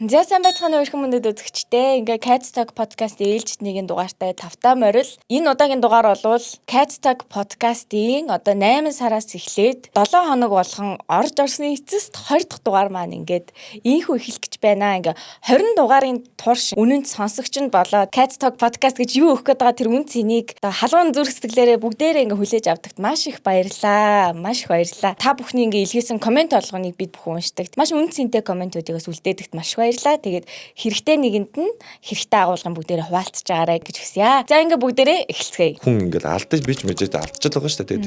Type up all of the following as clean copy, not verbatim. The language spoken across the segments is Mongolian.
За сайн байцгаана уу эрхэм мөндөд үзэгчдээ. Ингээ Cats Talk podcast ээлжиднийгийн дугаартай тавтаа морил. Энэ удаагийн дугаар бол Cats Talk podcast-ийн одоо 8 сараас эхлээд 7 хоног болгон орж орсны эцэст 20 дахь дугаар маань ингээд ийхүү эхлэх гэж байна. Ингээ 20 дугаарын турш үнэнд сонсогч нь болоод Cats Talk podcast гэж юу өгөх гээд байгаа тэр үн цэнийг одоо халуун зүрх сэтгэлээрээ бүгдээрээ ингээ хүлээж авдагт маш их баярлаа. Маш их баярлаа. Та бүхний ингээ илгээсэн комент болгоныг бид бүхэн уншдаг. Маш үн цэнтэй комментуудыг бас үлдээдэгт маш баярлаа. Тэгээд хэрэгтэй нэгэнд нь хэрэгтэй агуулгын бүгдээрээ хуваалцаж байгаарай гэж хүсье. За ингээ бүгдээрээ эхэлцгээе. Хүн ингээл алдаж бич мэжээд алдчихад байгаа шүү дээ.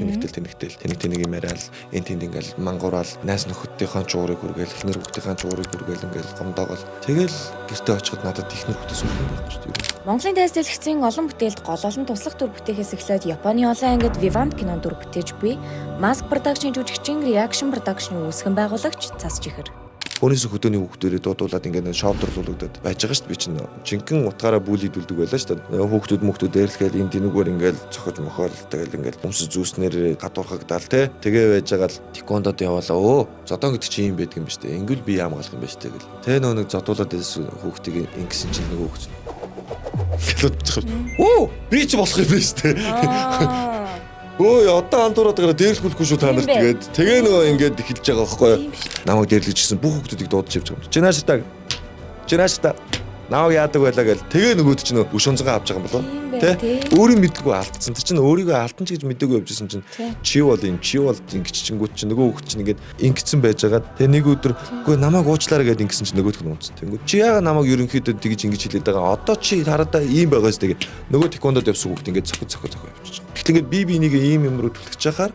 Тэгээд тэнэг юм яриад энэ тэнд ингээл мангуураал найс нөхөдтийнхээ чуурыг үргээл эхнэр хүүхдийнхээ чуурыг үргээл ингээл гомдоогол тэгэл гэртээ очиход надад эхнэр хүүхдээс үргэлж байгаа шүү дээ. Монголын дайс дэлгэцийн олон бүтээлд гол олон туслах дүр бүтээхээс эхлээд Японы олон ангид Vivant кинон дүр бүтээж буй Mask Production жүжигчин Reaction Production-ийн үүсгэн байгуулагч Цас Чихэр. Өөрөөсөө хөдөөний хүүхдүүрээ дуудуулаад ингээд шоудрлуулагдаад байж байгаа шүү дээ. Би чинь жинхэнэ утгаараа бүлийдүүлдэг байлаа шүү дээ. Хүүхдүүд дээрлэхэл энэ тэнүүгээр ингээд цохож мохоол тэгэл ингээд өмсөж зүүснээр гадуурхагдаал тэгээ байж байгаа л тэквондод яваалаа. Зодон гэдэг чинь юм байдаг юм ба шүү дээ. Ингүүл би яамгалах юм ба шүү дээ гэл. Тэ нөө нэг зодуулаад байсан хүүхдийг ингэсэн чинь нөгөө хүүхд. Би ч болох юм ба шүү дээ. Одоо андуураад гараа дээрлэхгүй шүү та нарт тэгээ нөгөө ингээд эхэлж байгаа байхгүй юу? Намайг дээрлэжсэн бүх хүмүүсийг дуудаж явж байгаа юм. Жинашта. Намайг яадаг байлаа гэл тэгээ нөгөөд чинь өш онцгой авч байгаа юм болов? Тэ? Өөрийн мэдгүй алдсан. Тэр чинь өөрийгөө алтан ч гэж мэдээгүй явжсэн чинь чи бол ингэж чингүүт чинь нөгөө хүүхд чинь ингээд ингэсэн байж байгаа. Тэгээ нэг өдөр үгүй намайг уучлаарай гэд ингэсэн чинь нөгөөдх нь унцсан. Тэнгүү чи яага намайг ерөнхийдөө тэгж ингэж хэлээд байгаа. Одоо чи хараадаа ийм байгаас тэгээ нөгөө тэквондод явсан хүүхд ингээд цохиж явчих. Гэтэл ингээд би энийг ийм юм руу түлхэж чахаар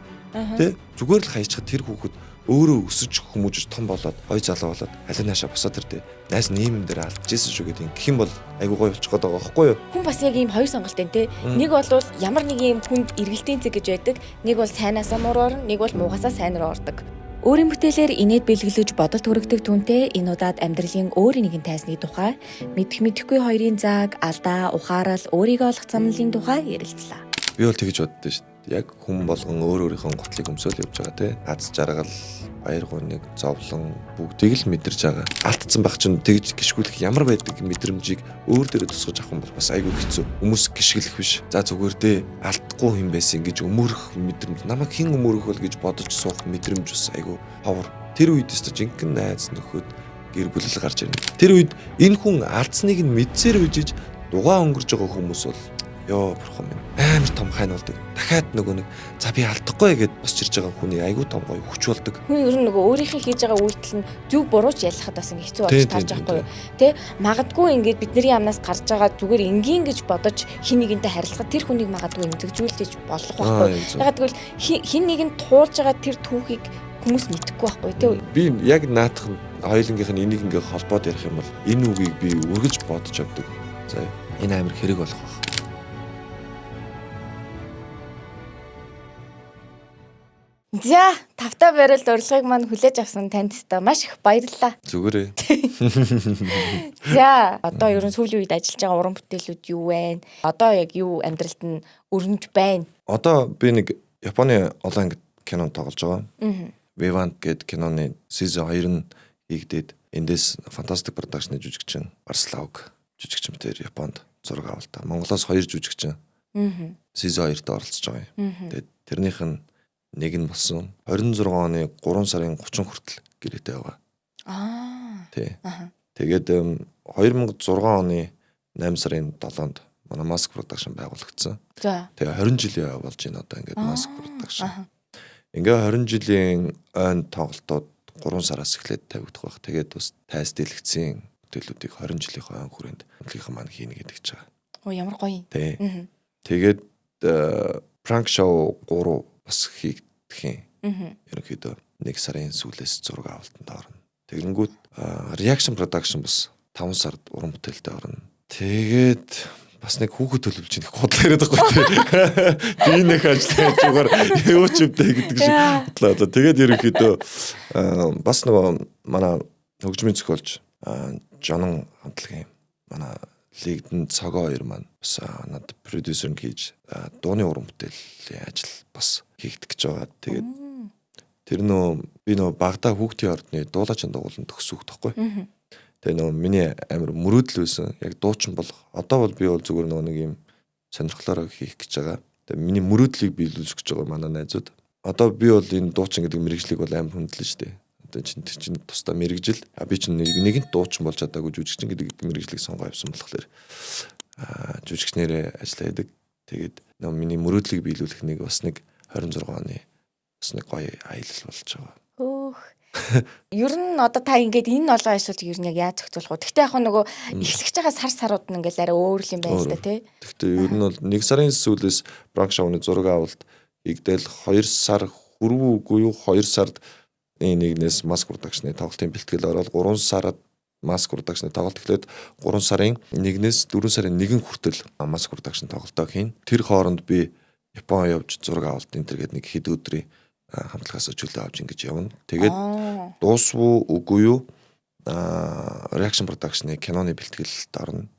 тэ зүгээр л хайчхад тэр хүүхэд өөрөө өсөж хүмүүжиж том болоод ой залуу болоод аль наашаа босоод ирдэ. Найс нь ийм юм дээр алдчихсэн шүү гэдэг. Гэх юм бол айгуу гоё болчих гээд байгаа байхгүй юу? Хүн бас яг ийм хоёр сонголттой те. Нэг бол ямар нэг ийм хүнд эргэлтийн зэг гэж байдаг. Нэг бол сайнаасаа муур орно, нэг бол муугасаа сайн руу ордог. Өөрийн бүтээлээр инээд бэлгэлж бодолт хүргэдэг түнтэй энэ удаад амьдралын өөр нэгэн тайсны тухай мэдэхгүй хоёрын зааг, алдаа, ухаарал, өөрийгөө олох замналын тухай ярилцлаа. Би бол тэгж боддоо шүү дээ. Яг хүн болгон өөрийнхөө готлыг өмсөөл явж байгаа те. Аз жаргал, баяр гуниг, зовлон бүгдийг л мэдэрч байгаа. Алдсан байх чинь тэгж гიშгүүлэх ямар байдаг мэдрэмжийг өөр дээрээ тусгаж авах юм бол бас айгүй хэцүү. Хүмүүс гიშгэлэх биш. За зүгээр дээ алдахгүй юм байсан гэж өмөрөх мэдрэмж. Намайг хэн өмөрөх вэ гэж бодож суух мэдрэмж бас айгүй ховор. Тэр үед өстө жинхэнэ найз нөхөд гэр бүл гарч ирнэ. Тэр үед энэ хүн алдсныг нь мэдсээр үжиж дугаа өнгөрж байгаа хүмүүс бол ёо бурхан минь амар том хань болдог. Дахиад нөгөө нэг за би алдахгүй гэд босч ирж байгаа хүний айгүй том гоё хүч болдог. Хүн ер нь нөгөө өөрийнхөө хийж байгаа үйлдэл нь зүг буруу ч ялахад бас ингэ хэцүү болж тарж байхгүй юу? Тэ магадгүй ингээд бидний амнаас гарч байгаа зүгээр энгийн гэж бодож хин нэгэнтэй харилцахад тэр хүнийг магадгүй эмзэгжүүлж болох байхгүй юу? Ягаад гэвэл хин нэг нь туулж байгаа тэр түүхийг хүмүүс мэдэхгүй байхгүй тий. Би яг наадах хоёулынгийнх нь энийг ингээ холбоод ярих юм бол энэ үгийг би үргэлж бодож авдаг. За энэ амар хэрэг болох байх. За, тавтаа барилд урилгыг маань хүлээж авсан танд та маш их баярлалаа. Зүгээрээ. За, одоо ерөн сүүлийн үед ажиллаж байгаа уран бүтээлүүд юу вэ? Одоо яг юу амьдралд нь өрнөж байна? Одоо би нэг Японы олон ангид кино тоглож байгаа. Vivant гэдэг киноны season 2 нь хийгдээд эндээс Fantastic Production-ы жүжигчин Барслауг жүжигчин тэр Японд зураг авалтаа. Монголоос 2 жүжигчин. Season 2-т оролцож байгаа юм. Тэгээд тэрнийх нь нэг нь болсон 26 оны 3 сарын 30 хүртэл гэрээтэй байгаа. Тий. Тэгээд 2006 оны 8 сарын 7-нд манай Mask Production байгуулагдсан. За. Тэгээ 20 жилийн болж байна одоо ингээд Mask Production. Ингээ 20 жилийн ойн тоглолтууд 3 сараас эхлээд тавигдах байх. Тэгээд бас тайс дэлгэцийн бүтээлүүдийг 20 жилийн ойн хүрээнд хөдөлгөөн маань хийнэ гэдэг ч байгаа. Ямар гоё. Тий. Тэгээд prank show 3 бас хийгдэх юм. Ерөнхийдөө 1 сарын сүүлээс зураг авалтанд орно. Тэгэнгүүт Reaction Production бас 5 сард уран бүтээлтэй орно. Тэгээд бас нэг хүүхэд төлөвлөж нэг годлоо яриад байгаа байхгүй. Би нэг ажиллаж байгаа YouTube-тэй гэдэг шиг бодлоо. Тэгээд ерөнхийдөө бас нөгөө манай хөгжмийн зохиолч Жанан хамтлагийн манай лигдэн цогоо хоёр маань бас надад продюсер хийж дууны уран бүтээлийн ажил бас хийгдэх гэж байгаа. Тэгээд тэр би багада хүүхдийн ордны дуулаачин дугууланд төгсөх тоххой. Тэгээ нөгөө миний амар мөрөөдөл байсан. Яг дуучин болох. Одоо бол би бол зүгээр нөгөө нэг юм сонирхлоороо хийх гэж байгаа. Тэгээ миний мөрөөдлийг биелүүлэх гэж байгаа манай найзууд. Одоо би бол энэ дуучин гэдэг мэрэгжлийг бол амар хүндлэн шүү дээ. Одоо чинь тусдаа мэрэгжил. Би чинь нэгэнт дуучин болж чадаагүй жүжигчин гэдэг мэрэгжлийг сонгоо явсан болохоор жүжигчнэрээ ажиллаа хийдэг. Тэгээд нөгөө миний мөрөөдлийг биелүүлэх нэг бас нэг 26 оны бас нэг гоё аялал болж байгаа. Ер нь одоо та ингээд энэ олон ажлыг ер нь яг яаж зохицуулах вэ? Гэхдээ яг нөгөө эхлэж байгаа сарууд нь ингээд арай өөр юм байна л да тий. Гэхдээ ер нь бол 1 сарын сүүлээс Бранк шоуны зураг авалт игдэл 2 сар хүрвүүгүй юу 2 сард нэгнээс маск продакшны тоглолтын бэлтгэл ороод 3 сард маск продакшны тоглолт эхлээд 3 сарын 1-ээс 4 сарын 1 хүртэл маск продакшны тоглолтоо хийн. Тэр хооронд би Япон явж зураг авалт энэ төр гээд нэг хэд өдрийн хамтлагаас чөлөө авч ингэж явна. Тэгээд дуусвуу үгүй юу reaction production-ы киноны бэлтгэлд орно.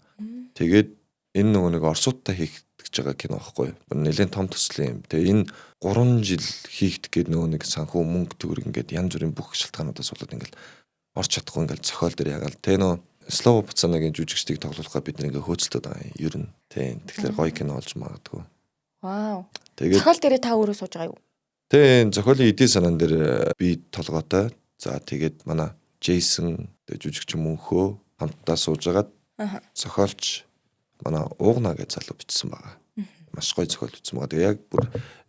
Тэгээд энэ нөгөө нэг орсуудтай хийх гэж байгаа кино байхгүй юу? Нэлээд том төсөл юм. Тэгээ энэ 3 жил хийх гээд нөгөө нэг санхүү мөнгө төгрөг ингээд янз бүрийн бүх шалтгаануудаас болоод ингээд орч чадахгүй ингээд зохиол дээр ягаал. Тэгээ нөгөө Слоу Буцанагийн жүжигчдийг тоглуулахаа бид нэг хөөцөлтөд байгаа юм. Ер нь тийм. Тэгэхээр гоё кино олж магадгүй. Вау. Тэгээд зохиол дээрээ та өөрөө сууж байгаа юу? Тийм, зохиолын эдийн санаан дээр би толгойтой. За тэгээд манай Джейсон жүжигч мөнхөө хамтдаа суужгаад зохиолч манай Уугна гэж залуу бичсэн байгаа. Маш гоё зохиол бичсэн байгаа. Тэгээ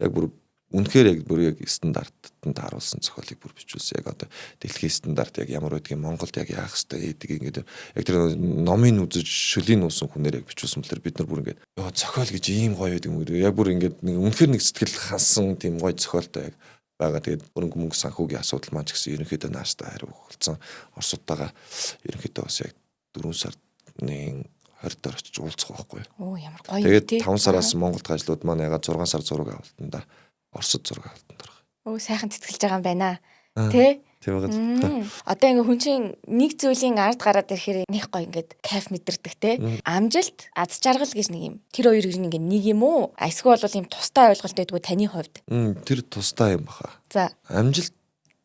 яг бүр үнэхээр яг бүр яг стандартанд харуулсан зохиолыг бүр бичүүлсэн. Яг одоо дэлхийн стандарт яг ямар байдгийг Монголд яг яах хэрэгтэй гэдэг ингээд яг тэр номын үзэж шөлийн нуусан хүнээр яг бичүүлсэн болохоор бид нар бүр ингээд ёо зохиол гэж ийм гоё байдаг юм уу. Яг бүр ингээд нэг үнэхээр нэг сэтгэл хансан тийм гоё зохиолтой яг байгаа. Тэгээд бүрэн мөнгө санхүүгийн асуудал маань ч гэсэн ерөнхийдөө нааштай хариу өгүүлсэн. Оросуудтайгаа ерөнхийдөө бас яг 4 сард 20 доор очиж уулзах байхгүй. Оо ямар гоё. Тэгээд 5 сараас Монголд ажлууд маань ягаад 6 сар зураг авалтанда Оросд зураг авалтанд орох. Оо сайхан цэцгэлж байгаа юм байна. Тэ? Тийм байгаа. Одоо ингээ хүн чинь нэг зүйлийн ард гараад ирэхээр нэг гоё ингээд кайф мэдэрдэг те. Амжилт, аз жаргал гэж нэг юм. Тэр хоёр ингээ нэг юм уу? Эсвэл бол юм тустай ойлголт байдгүй таны хувьд. Тэр тустай юм баха. За. Амжилт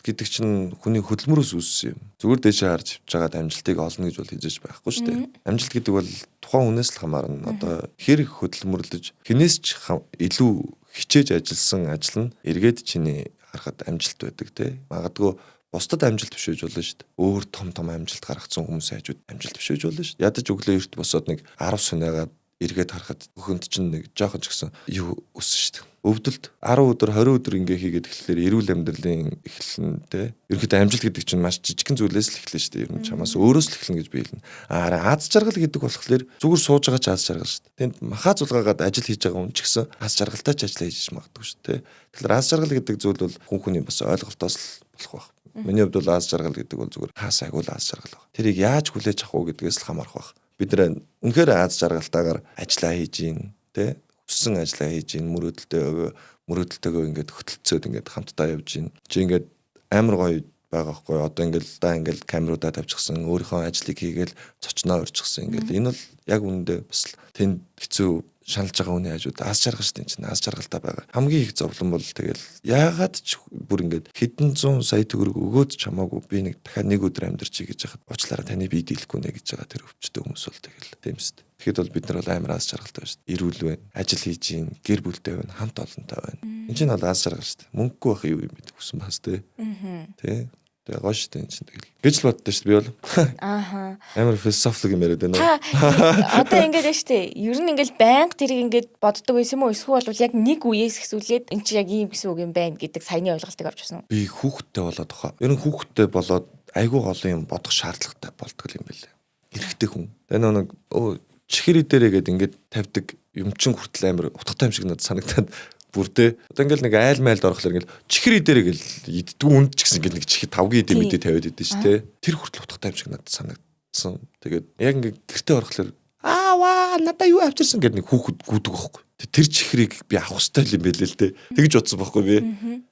гэдэг чинь хүний хөдөлмөрөөс үүссэн юм. Зүгээр дэшээ харж явж байгаад амжилтыг олно гэж бол хийж байхгүй шүү дээ. Амжилт гэдэг бол тухайн хүнээс л хамаарна. Одоо хэр их хөдөлмөрлөж хинээс ч илүү хичээж ажилласан ажил нь эргээд чиний харахад амжилт байдаг те. Магадгүй бусдад амжилт биш байж болно шүү дээ. Өөр том амжилт гаргацсан хүмүүсийн хажууд амжилт биш байж болно шүү дээ. Ядаж өглөө эрт босоод нэг 10 сүнээгээд эргээд харахад хөхөнд чинь нэг жоохон ч гэсэн юу өссөн шүү дээ. Өвдөлт 10 өдөр 20 өдөр ингээ хийгээд эхлэхээр эрүүл амьдралын эхлэн те. Ерөнхийдөө амжилт гэдэг чинь маш жижигхэн зүйлээс л эхэлнэ шүү дээ. Ер нь чамаас өөрөөс л эхэлнэ гэж би хэлнэ. Аз жаргал гэдэг болохоор зүгээр сууж байгаа ч аз жаргал шүү дээ. Тэнд махаа зулгаагаад ажил хийж байгаа хүн ч гэсэн аз жаргалтай ч ажиллаа хийж магадгүй шүү дээ. Тэгэхээр аз жаргал гэдэг зүйл бол хүн хүний бас ойлголтоос л болох байх. Миний хувьд бол аз жаргал гэдэг бол зүгээр хаас агуул аз жаргал байна. Тэрийг яаж хүлээж авах уу гэдгээс л хамаарх байх. Бид нэр үнэхээр аз жаргалтайгаар ажиллаа хийж гин те. Хүссэн ажиллаа хийж гин мөрөөдөлтөөгөө ингээд хөтөлцөөд ингээд хамтдаа явж гин. Чи ингээд амар гоё байгаа хгүй. Одоо ингээд камеруудаа тавьчихсан өөрийнхөө ажлыг хийгээл цочноо орчихсан ингээд энэ бол яг үнэндээ бас тэнд хэцүү шаналж байгаа хүний хажууд аз жаргал шүү дээ чинь аз жаргалтай байгаа. Хамгийн их зовлон бол тэгэл яагаад ч бүр ингээд хэдэн зуун сая төгрөг өгөөд ч хамаагүй би нэг дахиад нэг өдөр амьдарчий гэж хахад уучлаарай таны бие дийлэхгүй нэ гэж байгаа тэр өвчтөе хүмүүс бол тэгэл тийм шүү дээ. Тэгэхэд бол бид нар бол амар аз жаргалтай шүү дээ. Ирүүл байна, ажил хийж гин, гэр бүлтэй байна, хамт олонтой байна. Энэ чинь бол аз жаргал шүү дээ. Мөнгөгүй байх юу юм бэ гэсэн бас тий. Тий. Тэгээ гоё шүү дээ энэ чинь тэгэл. Гэж л боддоо шүү дээ би бол. Ааха. Амар философик юм яриад байна. Одоо ингэж байна шүү дээ. Ер нь ингээл байнга тэрийг ингээд боддог байсан юм уу? Эсвэл бол яг нэг үеэс хэсүүлээд эн чинь яг ийм гэсэн үг юм байна гэдэг саяны ойлголтыг авч ирсэн үү? Би хүүхдтэй болоод тохоо. Ер нь хүүхдтэй болоод айгүй гол юм бодох шаардлагатай болтгол юм байлээ. Эрэгтэй хүн. Тэгээ нэг чихэр идэрээ гээд ингээд тавьдаг юм чин хүртэл амар утгатай юм шиг надад санагдаад бүрдээ. Одоо ингээл нэг айл майлд орохлоор ингээл чихэр идэрээ гэл иддэг үнд ч гэсэн ингээл нэг чихэр тавгийн идэ мэдээ тавиад идэв шүү дээ. Тэр хүртэл утгатай юм шиг надад санагдсан. Тэгээд яг ингээд гэртээ орохлоор ваа надаа юу авчирсан гэдэг нэг хүүхэд гүдэг байхгүй. Тэр чихрийг би авах хэрэгтэй юм байлээ л дээ. Тэгж бодсон байхгүй би.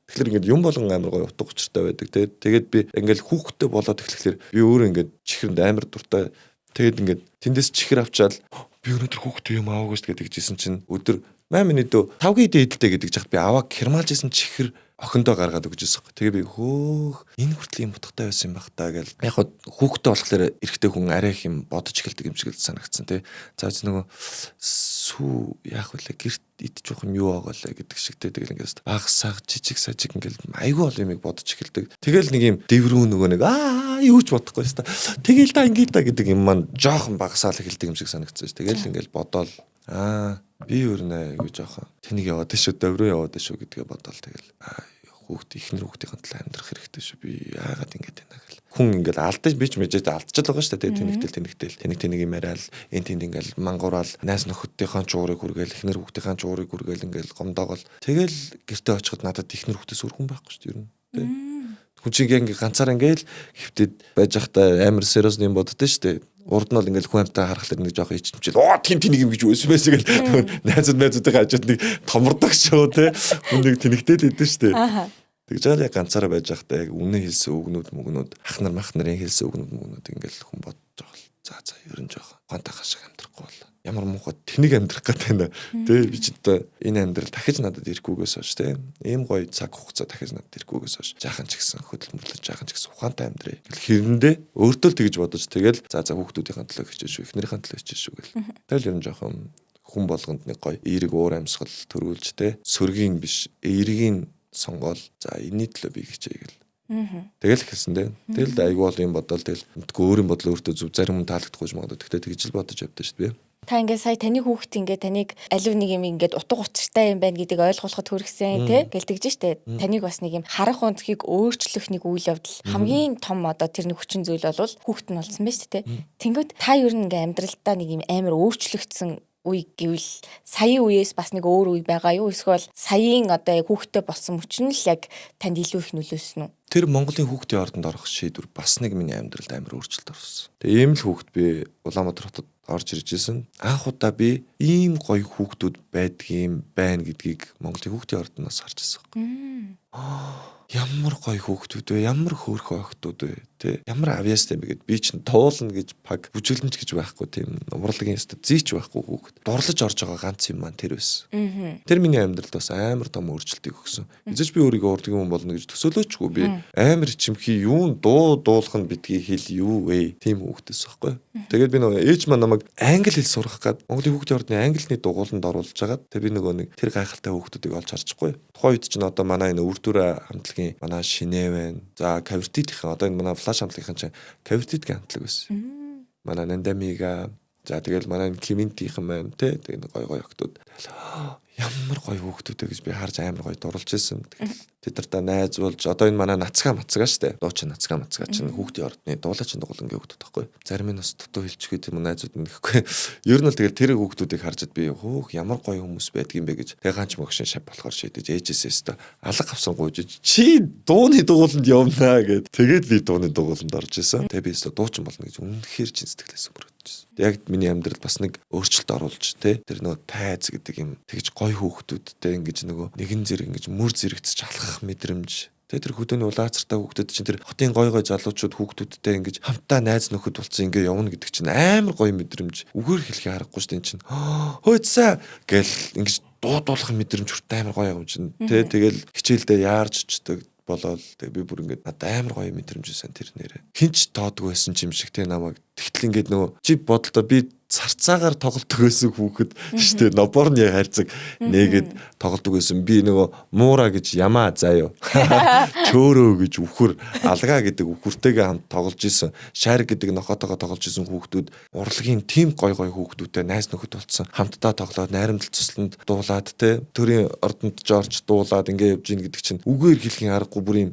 Тэгэхээр ингээд юм болгон амар гоё утга учиртай байдаг те. Тэгээд би ингээд хүүхэдтэй болоод эхлэхээр би өөрөө ингээд чихрэнд амар дуртай. Тэгээд ингээд тэндээс чихэр авчаал би өнөөдөр хүүхдтэй юм аваагүй шүү гэдэг жисэн чинь өдөр минь дөө 5 идэ эдэлтэй гэдэг жахад би аваа хермалж исэн чихэр охиндоо гаргаад өгч ирсэн. Тэгээ би хөөх энэ хүртэл юм утгатай байсан юм бах та гэл. Яг хөө хүүхдээ болохоор эрэгтэй хүн арай их юм бодож эхэлдэг юм шиг л санагдсан тий. За нөгөө сүү яах вэ гэрт идчих жоох юм юу байгаа лээ гэдэг шигтэй тэгэл ингээс баг саг жижиг сажиг ингээл айгүй бол юмыг бодож эхэлдэг. Тэгэл нэг юм дэврүү нөгөө нэг юу ч бодохгүй шүү дээ. Тэгэл та ингээд та гэдэг юм маань жоохон багасаал эхэлдэг юм шиг санагдсан шүү. Тэгэл ингээл бодоол би өрнө гэж жоохон тэнийг яваад шүү дэврөө яваад шүү гэдгээ бодоол тэгэл хүүхд ихнэр хүүхдийн талаа амьдрах хэрэгтэй шүү. Би яагаад ингэж байна гэл. Хүн ингээл алдаж би ч мэдээд алдчихл байгаа шүү дээ. Тэнийг юм яриад энэ тэнд ингээл мангуураал найс нөхөдийнхээ чуурыг хүргээл ихнэр хүүхдийнхээ чуурыг хүргээл ингээл гомдоогол тэгэл гэртээ очиход надад ихнэр хүүхдээс өргөн байхгүй шүү дээ ер нь. Тэ. Хүн чинь ингээ ганцаар ингээл хөвтөд байж байхдаа амар сериус юм боддоо шүү дээ. Урд нь бол ингээл хүн амтаа харахад нэг жоох ичмчил тэнийг юм гэж өсвэс гэл найзуудынхаа хажууд нэг томордог шүү те хүн нэг тэнэгтэй л идэв шүү дээ. Тэгж яа ганцаараа байж байхдаа яг үнэ хэлсэн үгнүүд ах нар мах нарын хэлсэн үгнүүд ингээл хүн бодож байгаа л за ерөн жоох гонтахаа шиг амьдрахгүй бол ямар муухай тэнийг амьдрах гэдэг байна те би ч одоо энэ амьдрал дахиж надад ирэхгүйгээс хойш те ийм гоё цаг хугацаа дахиж надад ирэхгүйгээс хойш жаахан ч гэсэн хөдөлмөрлөж жаахан ч гэсэн ухаантай амьдрээ хэрэндээ өөртөө л тэгж бодож тэгэл за хүүхдүүдийн төлөө хичээж шүү эхнэрийн төлөө хичээж шүү гэл тэгэл ерөн жоохон хүн болгонд нэг гоё эерэг уур амьсгал төрүүлж те сөргийн биш эергийн сонгоол за энэний төлөө би хичээе гэл тэгэл хэлсэн дээ. Тэгэл айгүй бол юм бодол тэгэл өөрийн бодлоо өөртөө зөв зарим хүн таалагдахгүй ч магадгүй. Тэгтээ тэгж л бодож явдаа шүү дээ. Та ингээ сая таны хүүхэд ингээ таныг аливаа нэг юм ингээд утга учиртай юм байна гэдгийг ойлгуулахад хүргэсэн тий гэлдэгж штэ. Таныг бас нэг юм харах онцгийг өөрчлөх нэг үйл явдал хамгийн том одоо тэр нэг хүчин зүйл бол хүүхэд нь болсон байж тээ. Тэнгүүд та ер нь ингээ амьдралдаа нэг юм амар өөрчлөгдсөн үе гэвэл саяын үеэс бас нэг өөр үе байгаа юу? Эсвэл саяын одоо хүүхэдтэй болсон мөчн л яг танд илүү их нөлөөсөн үү? Тэр Монголын хүүхдийн ордонд орох шийдвэр бас нэг миний амьдралд амар өөрчлөлт орсон. Тэгээ ийм л хүүхэд би Улаанбаатар хотод орж ирж исэн. Анх удаа би ийм гоё хүүхдүүд байдгийм байна гэдгийг Монголын хүүхдийн ордоноос харж ирсэн. Ямар гоё хүүхдүүд вэ? Ямар хөөрхөн охтууд вэ? Тэ ямар авьяастай бэ гэд би чинь туулна гэж паг бүжиглэнч гэж байхгүй тийм урлагийн ястад зийч байхгүй хүүхэд. Дурлаж орж байгаа ганц юм маань тэр байсан. Тэр миний амьдралд бас амар том өөрчлөлтийг өгсөн. Эцэж би өөрийгөө урлагийн хүн болно гэж төсөөлөөчгүй би амар чимхий юун дуулах нь битгий хэл юу вэ? Тийм хүүхдээс байхгүй. Тэгээд би нөгөө ээж маань намайг англи хэл сурах гээд Монголын хүүхдийн ордны англиний дугууланд оруулж агаад тэгээд би нөгөө нэг тэр гайхалтай хүүхдүүдийг олж харчихгүй. Тухайн үед чинь одоо манай энэ үрдүрэ хамтлагийн манай шинэ байна. За кавертитийн одоо энэ манай флаш хамтлагийн чинь кавертитийн хамтлаг байсан. Манай Нандамига за тэгэл манай Киминтийнхэн байна те тэгээд гой октод. Ямар гоё хүүхдүүд гэж би харж амар гоё дурлж ирсэн. Тэдэртээ найзуулж одоо энэ манай нацгаа штэ. Дуучин нацгаа чинь хүүхдийн ордны дуулаачин дугуулангийн хүүхдүүд байхгүй. Зарим нь бас дутуу хэлчихгүй тийм найзууд нэхгүй. Ер нь л тэгэл тэр хүүхдүүдийг харжад би хөөх ямар гоё хүмүүс байдгийм бэ гэж. Тэгээ ганч мөгшин шав болохоор шийдэж ээжээсээ алга авсан гуйж чи дууны дугууланд явнаа гэд. Тэгээд би дууны дугууланд орж исэн. Тэгээ би дуучин болно гэж үнэхээр чин сэтгэлээсээ бүрдэж. Яг миний амьдралд бас нэг өөрчлөлт оруулж те тэр нөгөө тайз гэдэг юм тэгж гоё хүүхдүүдтэй ингэж нөгөө нэгэн зэрэг ингэж мөр зэрэгцэж алхах мэдрэмж тэр хөдөөний улаацартай хүүхдүүд чинь тэр хотын гоё залуучууд хүүхдүүдтэй ингэж хамтдаа найз нөхөд болцсон ингэ явна гэдэг чинь амар гоё мэдрэмж үгээр хэлхий харахгүй шүү дээ энэ чинь хөөцсаа гэл ингэж дуудуулах мэдрэмж хүртэл амар гоё юм чинь тэгэл хичээлдээ яарч очдөг болоод тэгээ би бүр ингээд надад амар гоё мэдрэмжсэн тэр нэрээ. Хинч тоодгүй байсан юм шиг те намайг. Тэгтэл ингээд нөгөө чи бодлоо би царцаагаар тоглолдог байсан хүүхэд штэ ноборны хайрцаг нээгээд тоглолдог байсан. Би нөгөө муура гэж ямаа заяа. Чөөрөө гэж үхэр алгаа гэдэг үхэртэйгээ хамт тоглож исэн. Шар гэдэг нохотойгоо тоглож исэн хүүхдүүд урлагийн тим гой хүүхдүүдтэй найз нөхөд болцсон. Хамтдаа тоглоод найрамдал цусланд дуулаад те төрийн ордонд жорж дуулаад ингээ явж ийн гэдэг чинь үгээр хэлхийн аргагүй бүр юм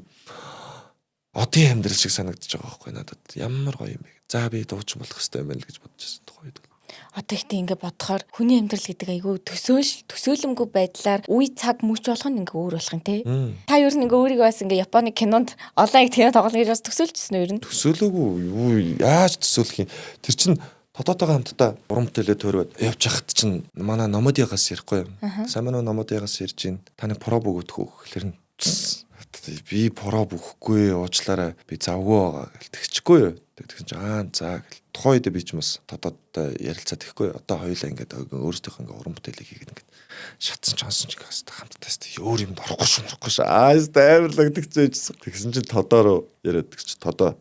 одын амьдрал шиг санагдаж байгаа байхгүй надад. Ямар гоё юм бэ. За би дуучин болох хэрэгтэй юм байна л гэж бодож байсан тухайд. Одоо ихтэй ингээ бодохоор хүний амьдрал гэдэг айгүй төсөөлөмгүй байдлаар үе цаг мөч болох нь ингээ өөр болох юм те. Та ер нь ингээ өөрийгөө бас ингээ Японы кинонд олон их кино тоглоно гэж бас төсөөлчихсөн үү ер нь? Төсөөлөөгүй юу яаж төсөөлөх юм. Тэр чинь Тодотойгоо хамтдаа уран бүтээлээ төрөөд явж хахад чинь манай номодиагаас ярихгүй юм. Сайн манай номодиагаас ярьж ийн таны про бөгөөдөх үү гэхэлэр нь би про бөхгүй уучлаарай би завгүй байгаа гэл тэгчихгүй юу. Тэгсэн чинь за гэл тухайн үед би ч бас тодорхой ярилцаад ихгүй. Одоо хоёулаа ингээд өөрсдийнхөө ингээд уран бүтээлийг хийгээд ингээд шатсан чонсон ч гэсэн хамтдаа тест өөр юм орохгүй шүү. Амарлагддаг зөөжсөн. Тэгсэн чинь тодоо руу яриад гэж тодоо.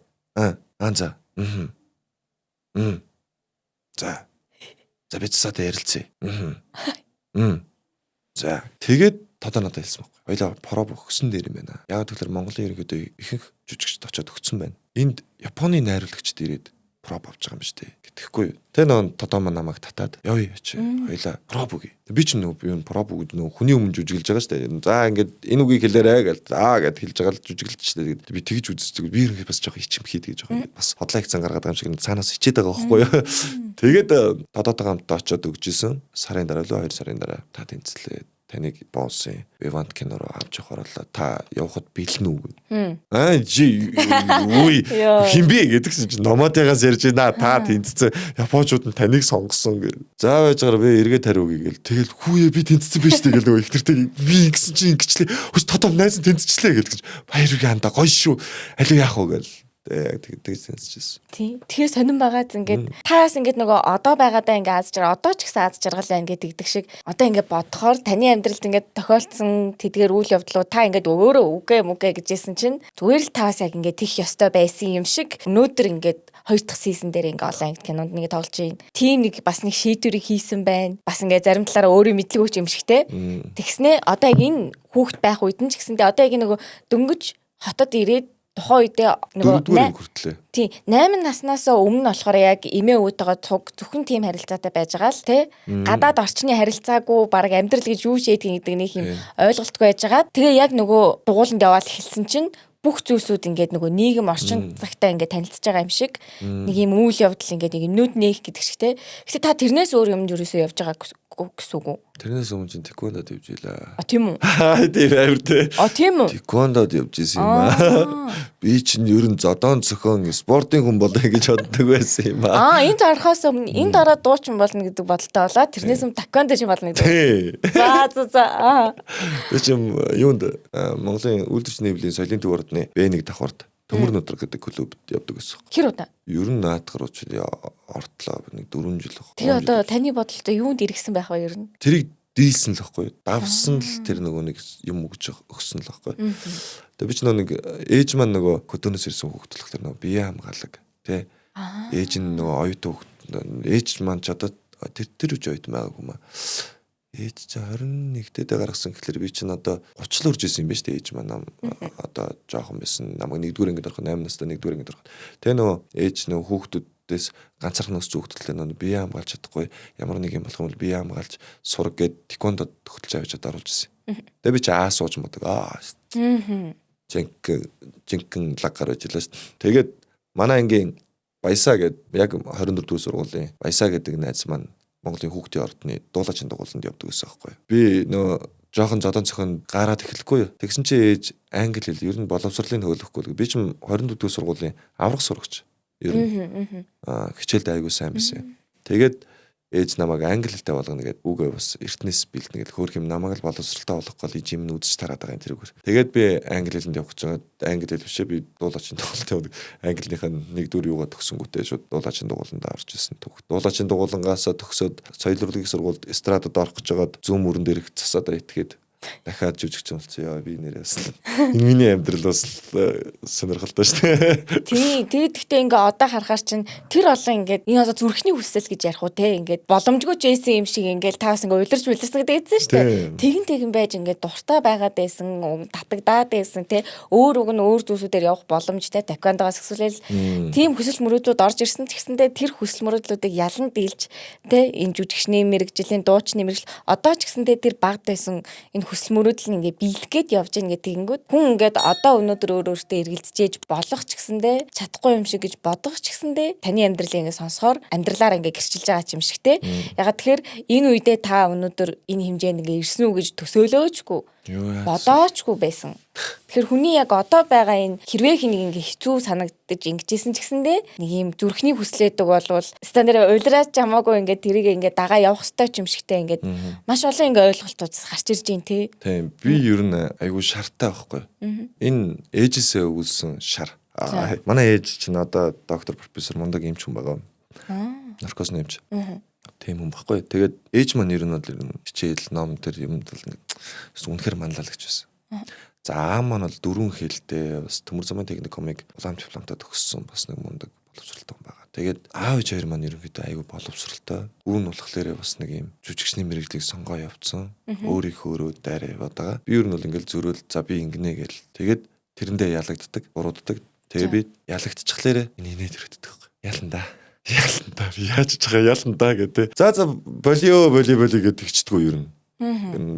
За. За бид саадаа ярилцъя. За тэгээд тодоо надад хэлсэн байхгүй. Хоёлаа проб өгсөн дээр юм байна. Яг тэгэхээр Монголын ерөнхийдөө ихэнх жүжигчд очиод өгсөн байна. Энд Японы найруулагчд ирээд проб авч байгаа юм шүү дээ. Гэтэхгүй юу. Тэ нөө тодоо маань намайг татаад явъя чи. Хоёлаа проб өгье. Би ч нөө юу проб өгд нөө хүний өмнө жүжиглэж байгаа шүү дээ. За ингээд энэ үгийг хэлээрэй гэл. Гэд хэлж байгаа л жүжиглэж шүү дээ. Би тэгж үзчихсэн. Би ерөнхийдөө бас жоох ичимхий тэгж байгаа. Бас хотлоо их цан гаргаад байгаа юм шиг цаанаас хичээд байгаа байхгүй юу. Тэгээд тодоотойгоо хамтдаа очиод өгчээсэн. Сарын дараа л 2 сарын дараа та тэнцлээ. Таныг боосын Вивант кинороо авч явахаар л та явахад бэлэн үү? Хинбэ гэдгсэн чинь номоотойгоос ярьж байна. Та тэнцсэн японочууд нь таныг сонгосон гэ. За байжгаар би эргээд хариугий гэл. Тэгэл хүүе би тэнцсэн байж тэгэл нөгөө ихнэртэй би ингэсэн чинь ингэчлээ. Хөөс тодор найз тэнцчихлээ гэл гэж. Баярыг хандаа гоё шүү. Алив яах вэ гэл. Тэгж тэнцчихсэн. Тий. Тэгэхээр сонирн байгаад ингээд таас ингээд нөгөө одоо байгаадаа ингээд аз жаргал одоо ч гэсэн аз жаргал байна гэдэг шиг одоо ингээд бодохоор таны амьдралд ингээд тохиолдсон тэдгээр үйл явдлууд та ингээд өөрөө үгээ гэжсэн чинь зүгээр л таас яг ингээд тийх ёстой байсан юм шиг өнөөдөр ингээд 2 дахь сизон дээр ингээд олон ангид кинонд ингээд тоглож байна. Тим нэг бас нэг шийдвэрийг хийсэн байна. Бас ингээд зарим талаараа өөрөө мэдлэг өгч юм шигтэй. Тэгснээ одоо яг энэ хүүхэд байх үед нь ч гэсэндээ одоо яг нөгөө дөнгөж хотод ирээд тухайн үедээ нөгөө тий 8 наснаас өмнө болохоор яг эмээ өвөтэйгээ цуг зөвхөн тийм харилцаатай байж байгаа л тий гадаад орчны харилцаагүй баг амьдрал гэж юу шийдэх гэдэг нэг юм ойлголтгүй байж байгаа. Тэгээ яг нөгөө дугууланд яваад эхэлсэн чинь бүх зүйлсүүд ингээд нөгөө нийгэм орчин цагтаа ингээд танилцж байгаа юм шиг нэг юм үйл явдал ингээд нэг юмнууд нээх гэдэг шиг тий. Гэхдээ та тэрнээс өөр юм юусоо явж байгаа гэсэн үг үү? Тэрнээс өмнө чинь тэквондод явж илаа. Тийм үү? Тийм амар тий. Тийм үү? Тэквондод явж исэн юм аа. Би чинь ер нь зодон цохон спортын хүн болоо гэж боддог байсан юм аа. Энд орохоос өмнө энд ороод дуучин болно гэдэг бодолтой болоо. Тэрнээс өмнө тэквондо чинь болно гэдэг. Тий. За. Тэр чинь юунд Монголын үйлдвэрчний нэвлийн соёлын төв ордны Б1 давхарт Төмөр нутар гэдэг клубд явдаг байсан. Хэр удаа? Ер нь наатгар учраас ортлоо нэг 4 жил баг. Тэгээ одоо таны бодолтой юунд иргэсэн байх вэ ер нь? Тэрийг дийлсэн л байхгүй. Давсан л тэр нөгөө нэг юм өгж өгсөн л байхгүй. Тэгээ би ч нэг ээж маань нөгөө хөдөөнөөс ирсэн хүүхдэлх тэр нөгөө бие хамгаалаг тий. Ээж нь нөгөө оюутан хүүхд ээж маань ч одоо тэр үж оюутан байгаагүй маа. Ээж чи 21-д гаргасан гэхэлэр би чинь одоо 30 л урж исэн юм ба штэ ээж маань одоо жоохон байсан намайг 1-р ангид ороход 8 настай 1-р ангид ороход тэгээ нөө ээж нөө хүүхдүүдээс ганцаархан өсч хүүхдэдлээ нөө бие хамгаалж чадахгүй ямар нэг юм болох юм бол бие хамгаалж сураг гэд тэквондод хөтлж авчиад оруулж исэн. Тэгээ би чи сууж модог жинкэн лаг гарч илээ штэ. Тэгээд манай ангийн Баясаа гэд яг 24 дэх сургуулийн Баясаа гэдэг найз маань Монголын хүүхдийн ордны дуулаачийн дугууланд явдаг гэсэн байхгүй. Би нөө жоохон зодон цохон гараад эхлэхгүй юу. Тэгсэн чи ээж англи хэл ер нь боловсролын хөөлөхгүй. Би ч 24 дэх сургуулийн аврах сурагч. Ер нь хичээлдээ айгуу сайн байсан. Тэгээд ээж намайг англи хэлтэй болгоно гэдэг үгээ бас эртнээс бэлдэнэ гэдэг хөөх юм намайг л боловсролтой болгох гол юм үзэж тараад байгаа юм тэрүүгээр. Тэгээд би англи хэлэнд явах гэж байгаа. Англи хэл бишээ би дуулаачийн дугууланд явдаг. Английнхаа 1-р юугаа төгсөнгүүтээ шууд дуулаачийн дугууланд орж ирсэн. Дуулаачийн дугуулангаас төгсөөд соёл урлагийн сургуульд эстрадад орох гэж байгаад зүүн мөрөн дээрх засаадаа итгээд дахиад жүжигч болсон яа би нэрээс миний амьдрал бас сонирхолтой шүү дээ. Тий, тэгэхдээ ингээ одоо харахаар чинь тэр олон ингээ энэ одоо зүрхний хүсэл гэж ярих уу те ингээ боломжгүй жийсэн юм шиг ингээ таас ингээ уйларч үлэрсэн гэдэг эзэн шүү дээ. Тэгэн байж ингээ дуртай байгаад байсан, татагдаад байсан те өөр уг нь өөр зүйлсүүдээр явах боломжтой таквондоос хэсүүлэл тийм хүсэл мөрөөдлүүд орж ирсэн ч гэсэндээ тэр хүсэл мөрөөдлүүдийг ялан дийлж те энэ жүжигчний мэрэгжлийн дуучны мэрэгжил одоо ч гэсэндээ тэр багд байсан энэ хүсэл мөрөөдөл нь ингээ биелгээд явж байгаа гэнгүүт хүн ингээд одоо өнөөдөр өөртөө эргэлзэж болох ч гэсэндээ чадахгүй юм шиг гэж бодох ч гэсэндээ таны амьдралыг ингээ сонсохоор амьдралаар ингээ гэрчилж байгаа юм шиг те. Ягаад тэгэхээр энэ үедээ та өнөөдөр энэ хэмжээнд ингээ ирсэн үү гэж төсөөлөөчгүй бодоочгүй байсан. Тэгэхээр хүний яг одоо байгаа энэ хэрвээ хэнийг ингээ хэцүү санагдаж ингэжсэн ч гэсэндээ нэг юм зүрхний хүслээдэг болвол стандарт уйлраач хамаагүй ингээ тэрийг ингээ дагаа явах ёстой ч юм шигтэй ингээ маш олон ингээ ойлголтууд гарч ирж байна те. Тийм би ер нь айгүй шартай байхгүй. Энэ ээжээсээ өгүүлсэн шар. Манай ээж чинь одоо доктор профессор мундаг эмч хүн байгаа. Наркос нэмж. Тийм юм баггүй. Тэгээд ээж маань ер нь бол хичээл ном төр юм бол үнэхээр манлал гэж байсан. За аав маань бол 4 хэлтэй бас төмөр замын техник комик улаан дипломтой төгссөн бас нэг мундаг боловсралтай хүн байгаа. Тэгээд аав ээж хоёр маань ерөнхийдөө айгүй боловсралтай. Үр нь болохоор бас нэг юм жүжигчний мэрэгжлийг сонгоо явцсан. Өөрийнхөө дайраа яваад байгаа. Би ер нь бол ингээл зөрөөл за би ингэнэ гээл. Тэгээд тэрэндээ ялагддаг, бурууддаг. Тэгээ би ялагдчихлаарэ инээд өрөддөг. Яландаа. Яландаа яаж ч байгаа яландаа гэдэг. За болио гэдэг тэгчдэггүй ер нь.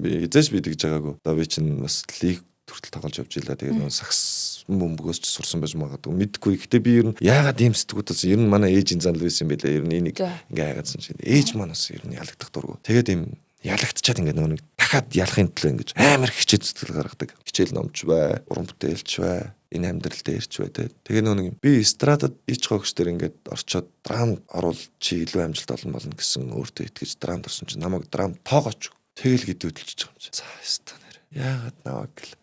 Би эзэж би тэгж байгаагүй. Одоо би чинь бас лиг төртөл тоглож явж илаа. Тэгээд сакс бөмбөгөөс ч сурсан байж магадгүй. Мэдгүй. Гэтэ би ер нь яагаад ийм сэтгүүдээс ер нь манай ээжийн занл байсан байлаа. Ер нь энийг ингээ хайгаадсан чинь ээж маань бас ер нь ялагдах дургу. Тэгээд ийм ялагдчихад ингээ нэг дахиад ялахын төлөө ингэж амар хичээл зүтгэл гаргадаг. Хичээл номч бай, уран бүтээлч бай, энэ амьдрал дээрч бай тэ. Тэгээ нэг би эстрадад ич гогч дээр ингээд орчоод драм оруул чи илүү амжилт олно болно гэсэн өөртөө итгэж драмд орсон чинь намайг драм тоогооч. Тэгэл гэдүүлчихэж байгаа юм чи. За эстанер. Яагаад наваа гэл.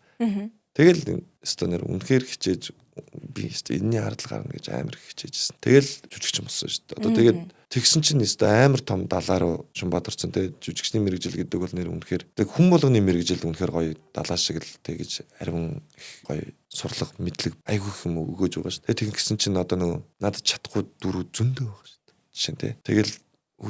Тэгэл эстанер үнэхээр хичээж би энэний хардл гарна гэж амар хичээжсэн. Тэгэл жүжигч юм болсон шүү дээ. Одоо тэгээд тэгсэн чинь амар том далаа руу Шумбаатарцсан тэгээд жүжигчний мэрэгжил гэдэг бол нэр үнэхээр тэг хүн болгоны мэрэгжил үнэхээр гоё далаа шиг л тэгэж ариун гоё сурлага мэдлэг айгүй юм өгөөж байгаа шүү. Тэгээд тэгсэн чинь одоо нөгөө надад чадахгүй дөрөв зөндөө байгаа шүү дээ. Жишээ нь тэгэл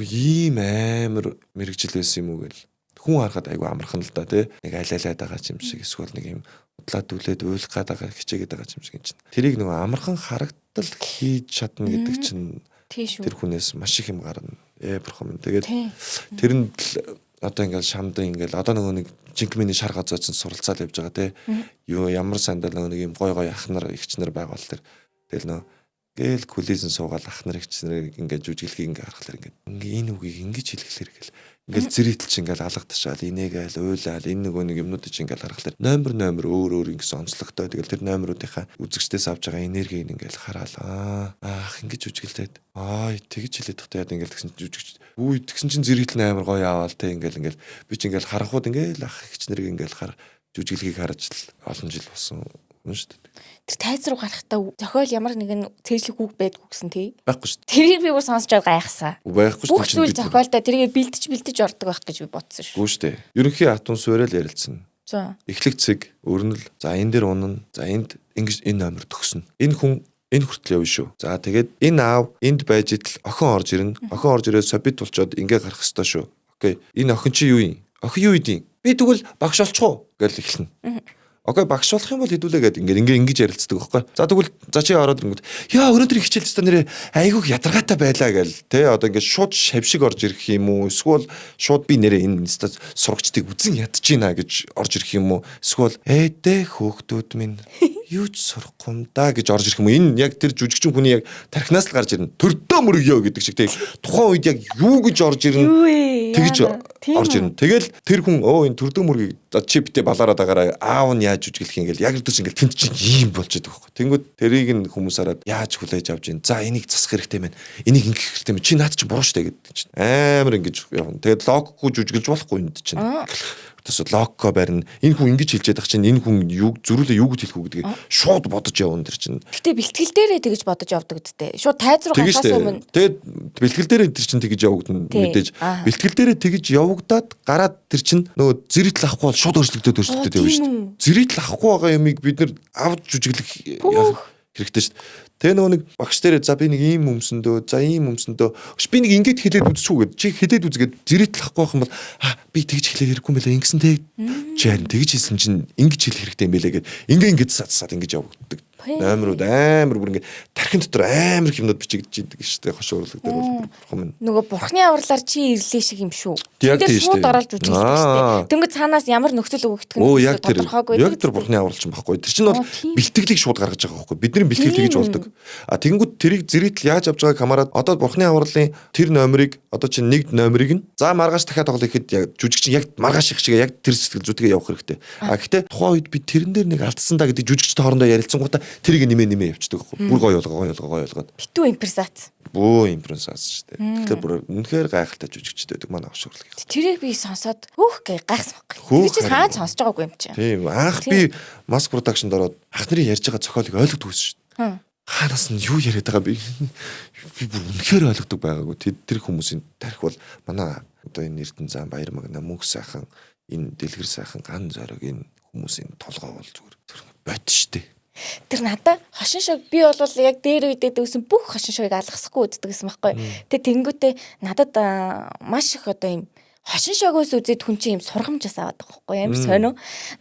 ийм амар мэрэгжил байсан юм уу гэл хүн харахад айгүй амархан л да тий нэг айлайлаад байгаа юм шиг эсвэл нэг юм удлаад дүлээд уйлах гээд байгаа хичээгээд байгаа юм шиг юм чинь тэрийг нөгөө амархан харагдтал хийж чадна гэдэг чинь тэр хүнээс маш их юм гарна бурхан минь тэгээд тэрэнд одоо ингээл шамдан ингээл одоо нөгөө нэг жинкминий шар газаач суралцаад явж байгаа тий юу ямар сандал нөгөө нэг юм гой ах нар ихч нар байгаа бол тэгэл нөгөө гээл кулизэн суугаад ах нар ихч нарыг ингээд жүжиглэхийг ингээд харахаар ингээд энэ үгийг ингэж хэлэхлээр гэл ингээл зэрэгтэл чи ингээл алгадчихаал инээгээл уйлаал энэ нөгөө нэг юмнууд чи ингээл харахаар номер өөр ингэсэн онцлогтой тэгэл тэр номеруудынхаа үзэгчдээс авч байгаа энергийг ингээл хараал ингэж жүжиглээд тэгж хэлээд тахтаад ингээл тэгсэн жүжигч тэгсэн чин зэрэгтэл амар гоё аваал те ингээл би чи ингээл харахууд ингээл ах ихч нарыг ингээл жүжиглэхийг харж олон жил болсон хүн шүү дээ. Тэр тайз руу гарахтаа зохиол ямар нэгэн цэжлэг үг байдгүй гэсэн тий. Байхгүй шүү дээ. Тэрийг би бүр сонсож гайхсан. Байхгүй шүү дээ. Бүх зүйл зохиолтой тэрийг бэлдэж ордог байх гэж би бодсон шүү. Үгүй шүү дээ. Ерөнхий хатун суурэл ярилцсан. За. Эхлэг цэг, өрнөл, за энэ дээр унана, за энд ингэж энэ номер төгснө. Энэ хүн энэ хүртэл явна шүү. За тэгээд энэ аав энд байж идэл охин орж ирнэ. Охин орж ирээд собит болчоод ингээ гарах хэвээр шүү. Окей. Энэ охин чи юу юм? Охин юу идэв? Би тэгвэл багш олчихоо гэж эхэлнэ. Окей багш болох юм бол хэдүүлээ гэдэг ингэж ярилцдаг байхгүй. За тэгвэл за чи ороод ирэнгүүт яа өнөөдөр хичээл тест нэрээ айгүйх ядаргаатай байлаа гэл тэ одоо ингэ шууд шавшиг орж ирэх юм уу эсвэл шууд би нэрээ энэ инстад сурагчдыг үзэн ядчихна гэж орж ирэх юм уу эсвэл эдэ хөөхтүүд минь юу ч сурахгүй юм да гэж орж ирэх юм уу энэ яг тэр жүжигчин хүний яг тархинаас л гарч ирнэ төрдөө мөргөө гэдэг шиг тэ тухайн үед яг юу гэж орж ирнэ тэгж орж ирнэ тэгэл тэр хүн энэ төрдөө мөргийг чи битээ балаараа дагараа аав нь яаж жүжиглэх юм ингээл яг л дүс ингээл тэнд чинь ийм болж байгаа байхгүй. Тэнгүүд тэрийг нь хүмүүс хараад яаж хүлээж авч ийн. За энийг засах хэрэгтэй байна. Энийг ингэх хэрэгтэй байна. Чи наад чинь буруу штэ гэдэг чинь. Амар ингэж явна. Тэгээд логгүй жүжиглэж болохгүй юм чинь. Тэс логко барина. Энэ хүн ингэж хэлж ядах чинь энэ хүн юу зөрүүлээ юу гэж хэлэх үү гэдгийг шууд бодож явна тэр чинь. Гэтэ бэлтгэл дээрээ тэгж бодож явдаг үсттэй. Шууд тайз руу гарахаас өмнө. Тэгээд бэлтгэл дээрээ тэр чинь тэгж явагдана мэдээж. Бэлтгэл дээрээ тэгж явагдаад гараад тэр чинь нөгөө зэрэгтэл авахгүй бол шууд өөрчлөгдөд явна шүү дээ. Зэрэгтэл авахгүй байгаа юмыг бид нэр авч жүжиглэх хэрэгтэй шүү дээ. Тэгээ нөгөө нэг багш дээрээ за би нэг ийм өмсөндөө за ийм өмсөндөө би нэг ингэж хэлээд үзчихүү гэд чи хэлээд үзгээд зэрэгтэл авахгүй байх юм бол би тэгж хэлээд хэрэггүй юм байлаа ингэсэн тэг чи харин тэгж хэлсэн чинь ингэж хэлэх хэрэгтэй юм байлаа гэд ингэж сад ингэж явагддаг. Номерууд амар бүр ингээ тархин дотор амар их юмнууд бичигдэж идэг шүү дээ хошоо урлаг дээр бол бурхан минь. Нөгөө бурхны авралаар чи ирлээ шиг юм шүү. Тэр шууд оролж үжилдэг шүү дээ. Тэнгүүд цаанаас ямар нөхцөл өгөгдөх нь тодорхойгүй. Яг тэр бурхны аврал чинь баггүй. Тэр чинь бол бэлтгэлийг шууд гаргаж байгаа байхгүй. Бидний бэлтгэл тэгж болдог. Тэнгүүд тэрийг зэрэгтэл яаж авч байгааг хамаарат одоо бурхны авралын тэр номерыг одоо чинь нэг номерыг нь за маргааш дахиад тоглох ихэд жүжигчин яг маргааш их шиг яг тэр сэтгэл зүйтэйгээ явах хэрэгтэй. Гэхдээ тухайн үед би тэрэн дээр нэг алдсан да гэдэг жүжигчтэй хоорондоо ярилцсангуудаа тэрийг нэмээ явчихдаг байхгүй. Бүр гоё болгоод. Битүү импресац. Импресац шүү дээ. Тэгэхээр бүр үнэхээр гайхалтай жүжигчтэй байдаг манай авш урлаг. Тэрийг би сонсоод гэ гайхсан байхгүй. Тэр чинь хаан сонсож байгаагүй юм чинь. Тийм. Анх би масс продакшнд ороод ах нарын ярьж байгаа зохиолыг ойлгохгүй байсан шүү дээ. хаанаас нь юу яриад байгаа би бүр үнэхээр ойлгодог байгаагүй. Тэр хүмүүсийн тарих бол манай одоо энэ Эрдэнэ зам Баяр Магна мөнх сайхан энэ Дэлгэр сайхан ган зориг энэ хүмүүсийн толгой бол зүгээр бот штэ. Тэр надад хошин шог би бол яг дээр үедээ дүүсэн бүх хошин шогийг алгасахгүй үздэг гэсэн байхгүй. Тэгээ тэнгүүтээ надад маш их одоо юм хошин шогоос үзээд хүн чинь юм сургамжаас аваад байгаа байхгүй ямар сонио.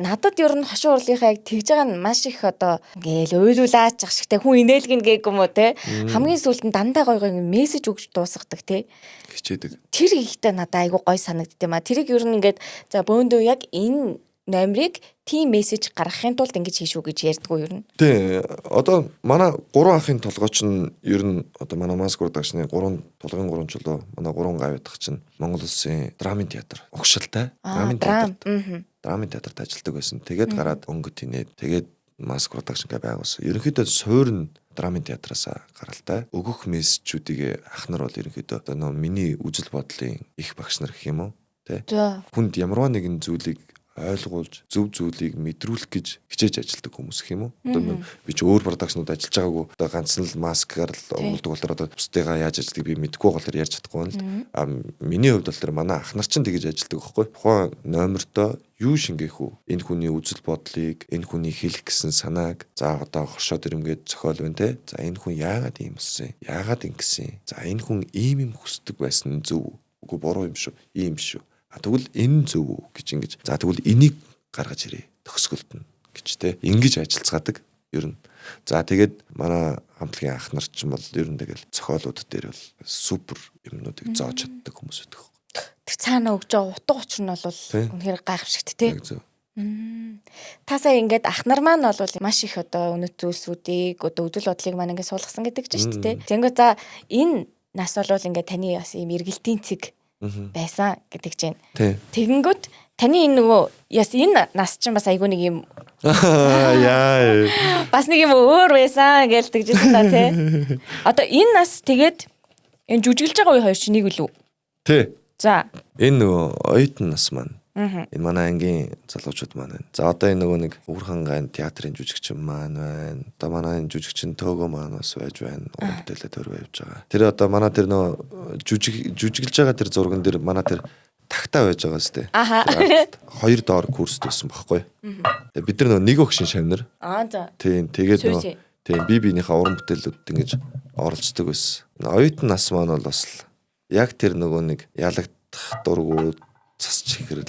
Надад ер нь хошин урлагийнхаа яг тэгж байгаа нь маш их одоо ингээл уйлуулаач ах шигтэй хүн инээлгэн гээг юм уу те. Хамгийн сүүлд нь дандаа гой мессеж өгч дуусгадаг те. Хичээдэг. Тэр ихтэй надад айгу гой санагдд юм а. Тэрийг ер нь ингээд за бөөндөө яг энэ номерыг тим мессеж гаргахын тулд ингэж хийшүү гэж ярьдгүү ер нь. Тий. Одоо манай 3 ахын толгойч нь ер нь одоо манай Маскур дагшны 3 толгойн 3 чулуу манай 3 гавьдах чинь Монгол Улсын драмын театр. Угшилтай драмын театр. Драмын театрт ажилладаг байсан. Тэгээд гараад өнгөт инээд тэгээд Маскур дагш ингээ байгуулсан. Ерөнхийдөө суурь драмын театраас гаралтай. Өгөх мессежүүдийг ах нар бол ерөнхийдөө одоо миний үжил бодлын их багш нар гэх юм уу? Тэ. Хүнд ямарваа нэгэн зүйлийг ойлгуулж зөв зүйлийг мэдрүүлэх гэж хичээж ажилладаг хүмүүс гэх юм уу? Одоо би ч өөр продакшнууд ажиллаж байгаагүй. Одоо ганцхан л маскаар л өнгөлдөг болохоор одоо бусдыгаа яаж ажилладаг би мэдэхгүй болохоор ярьж чадахгүй л. Миний хувьд бол тэр манай ах нар ч тэгэж ажилладаг байхгүй. Тухайн номертой юу шингээх үү? Энэ хүний үзэл бодлыг, энэ хүний хэлэх гэсэн санааг за одоо хоршоод ирэмгээд зохиол байна те. За энэ хүн яагаад ийм болсон? Яагаад ингэсэн? За энэ хүн ийм хүсдэг байсан зөв үгүй буруу юм шүү. Ийм шүү. Тэгвэл энэ зөв үү гэж ингэж. За тэгвэл энийг гаргаж ирээ. Төгсгөлд нь гэж те. Ингэж ажиллацгаадаг ер нь. За тэгээд манай хамтлагийн ах нар ч юм бол ер нь тэгэл зохиолууд дээр бол супер юмнуудыг зоож чаддаг хүмүүс байдаг. Тэр цаана өгж байгаа утга учир нь бол үнэхээр гайхамшигт те. Та сая ингээд ах нар маань бол маш их одоо үнэт зүйлсүүдийг одоо үзэл бодлыг маань ингээд суулгасан гэдэг чинь шүү дээ. Тэнгүү за энэ нас бол ингээд таны бас юм эргэлтийн цэг байсан гэдэг чинь. Тэгэнгүүт таны энэ нөгөө яс энэ нас чинь бас айгүй нэг юм яа бас нэг юм өөр байсан гэж тэгжсэн та тий. Одоо энэ нас тэгээд энэ жүжиглж байгаа үе хоёр чинь нэг үлээ. Тий. За энэ нөгөө оюутан нас маань энэ манай ангийн залуучууд маань. За одоо энэ нөгөө нэг Өвөрхангайн театрын жүжигчин маань байна. Одоо манай энэ жүжигчин Тоого маань бас байж байна. Урдтэлээ төрөө явж байгаа. Тэр одоо манай тэр нөгөө жүжиглж байгаа тэр зурган дээр манай тэр тагтаа байж байгаа сте. Хоёр доор курст байсан байхгүй. Тэгээ бид нар нөгөө нэг өгшин шавнар. За. Тийм тэгээд нөгөө тийм биенийхээ уран бүтээлүүдэд ингэж оролцдог байсан. Оюутан нас маань бол бас яг тэр нөгөө нэг ялагдах дургууд цас чихрэл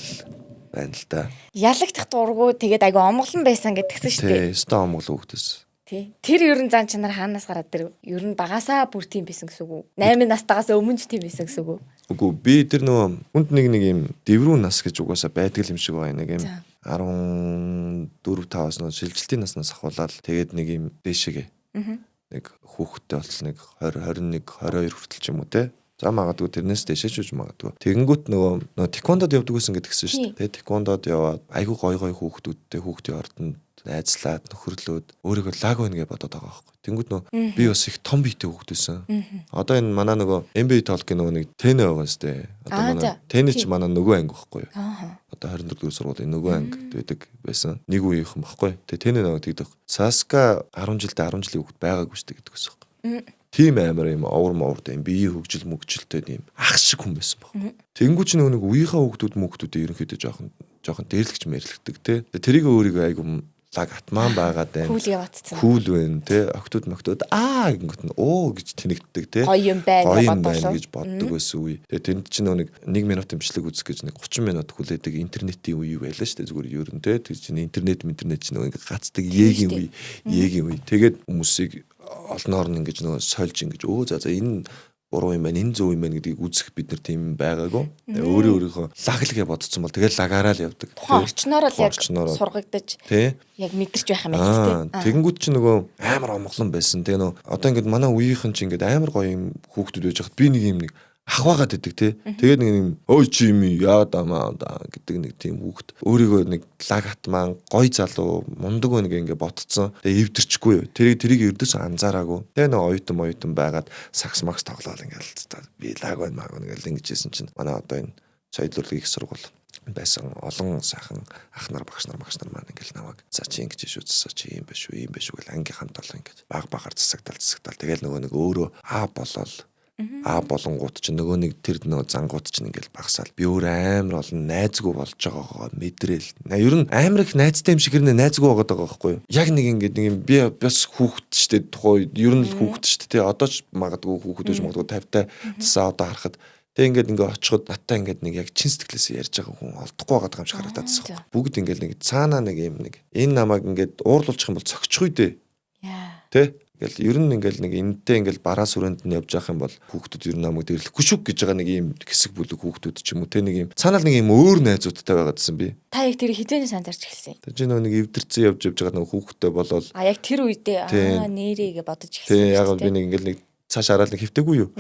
байна л да. Ялагдах дургуу тэгээд айгу омглон байсан гэдгсэн шүү дээ. Тий, өстө омглон хөвгтэйс. Тий. Тэр ер нь зан чанар хаанаас гараад тэр ер нь багасаа бүр тийм байсан гэсэн үг үү? 8 настайгаас өмнө ч тийм байсан гэсэн үг үү? Үгүй би тэр нөгөө хүнд нэг юм дэврүү нас гэж угаасаа байдаг юм шиг байна. Нэг юм 14-5-аас нөгөө шилжилтийн наснаас ахуулаад тэгээд нэг юм дээшээгээ. Нэг хүүхэдтэй болцол нэг 20 21 22 хүртэл ч юм уу те. За магадгүй тэрнээс дэшээч үж магадгүй. Тэгэнгүүт нөгөө тэквондод явдаг гэсэн гэдгсэн шүү дээ. Тэквондод яваад айгүй гой хүүхдүүдтэй хүүхдийн ордонд найзлаад нөхөрлөөд өөрийгөө лаг байна гэж бодоод байгаа байхгүй. Тэнгүүд нөгөө би бас их том биетэй хүүхд байсан. Одоо энэ манай нөгөө NBA толкын нөгөө нэг тэнэ байгаа шүү дээ. Одоо манай тэнэ ч манай нөгөө анги байхгүй юу. Одоо 24 дугаар сургуулийн нөгөө анги байдаг байсан. Нэг үеийнхэн байхгүй. Тэгээ тэнэ нөгөө тэгдэг. Саска 10 жилдээ 10 жилийн хүүхд байгаагүй шүү дээ гэдэг байсан байхгүй. Тийм амар юм овор мовртой юм биеийн хөгжил мөгжилтэй юм ах шиг хүн байсан баг. Тэнгүү чи нэг үеийнхээ хүүхдүүдээ ерөнхийдөө жоохон дээрлэгч мэрлэгдэг те. Тэрийг өөрийгөө айгу лаг атман байгаад байна. Кул яваадсан. Кул байна те. Октод гингүүт нь оо гэж тэнэгддэг те. Гоё юм байна гэж боддог байсан үе. Тэгээ тэнд чи нэг минутын бичлэг үзэх гэж нэг 30 минут хүлээдэг интернетийн үе байлаа шүү дээ зүгээр ер нь те. Тэр чинь интернет чи нэг гацдаг ягийн үе. Тэгээд хүмүүсийг олноор нь ингэж нөгөө сольж ингэж за энэ буруу юм байна энэ зөв юм байна гэдгийг үзэх бид нар тийм байгаагүй. Өөрийнхөө лаглгээ бодсон бол тэгэл лагаараа л явдаг. Тухайн орчноор л яг сургагдаж яг мэдэрч байх юм байна тийм. Тэгэнгүүт чи нөгөө амар омглон байсан. Тэгээ нөгөө одоо ингэж манай үеийнхэн чи ингэж амар гоё юм хүүхдүүд байж хат би нэг юм нэг ахваагаад идэг те. Тэгээд нэг юм ой чи юм яадамаа гэдэг нэг тийм хүүхд өөрийгөө нэг лаг хатман гой залуу мундаг нэг ингээ ботцсон. Тэгээд эвдэрчгүй юу. Тэрийг ердөөс анзаараагүй. Тэгээд нэг оюутан байгаад сакс макс тоглоал ингээл би лаг байна маа ингээл ингэж хийсэн чинь манай одоо энэ соёл урлагийн их сургууль байсан олон сайхан ах нар багш нар маань ингээл намайг за чи ингэж шүү чи юм биш үү гэл анги хамт олон ингэж багаар засагдал тэгэл нөгөө нэг өөрөө болол болонгууд чинь нөгөө нэг тэр нөгөө зангууд чинь ингээл багсаал би өөр амар олон найзгүй болж байгаагаа мэдрээл ер нь амар их найзтай юм шиг хэрнээ найзгүй байгаад байгаа байхгүй юу яг нэг ингээд нэг юм би бас хүүхэд штэ тухай ер нь л хүүхэд штэ тий одоо ч магадгүй хүүхэд гэж магадгүй 50-тай тасаа одоо харахад тэг ингээд очиход натаа ингээд нэг яг чин сэтгэлээс ярьж байгаа хүн олдохгүй байгаа юм шиг харагдаад байна. Бүгд ингээд нэг цаанаа нэг юм нэг энэ намайг ингээд уурлуулчих юм бол цогчгүй дээ. Тэ? Ингээл ер нь ингээл нэг энэтэй ингээл бараа сүрэнд нь явж явах юм бол хүүхдүүд ер нь намайг дэрлэхгүй шүү гэж байгаа нэг юм хэсэг бүлэг хүүхдүүд ч юм уу тэ нэг юм цаанаа нэг юм өөр найзуудтай байгаадсан би. Та яг тэр хизээний сандарч эхэлсэн. Тэр чинь нэг эвдэрцэн явж байгаа нэг хүүхдтэй болол яг тэр үедээ нэрээ гэж бодож эхэлсэн. Тэ яг би нэг ингээл нэг цааш хараад нэг хэвтэйгүй юу.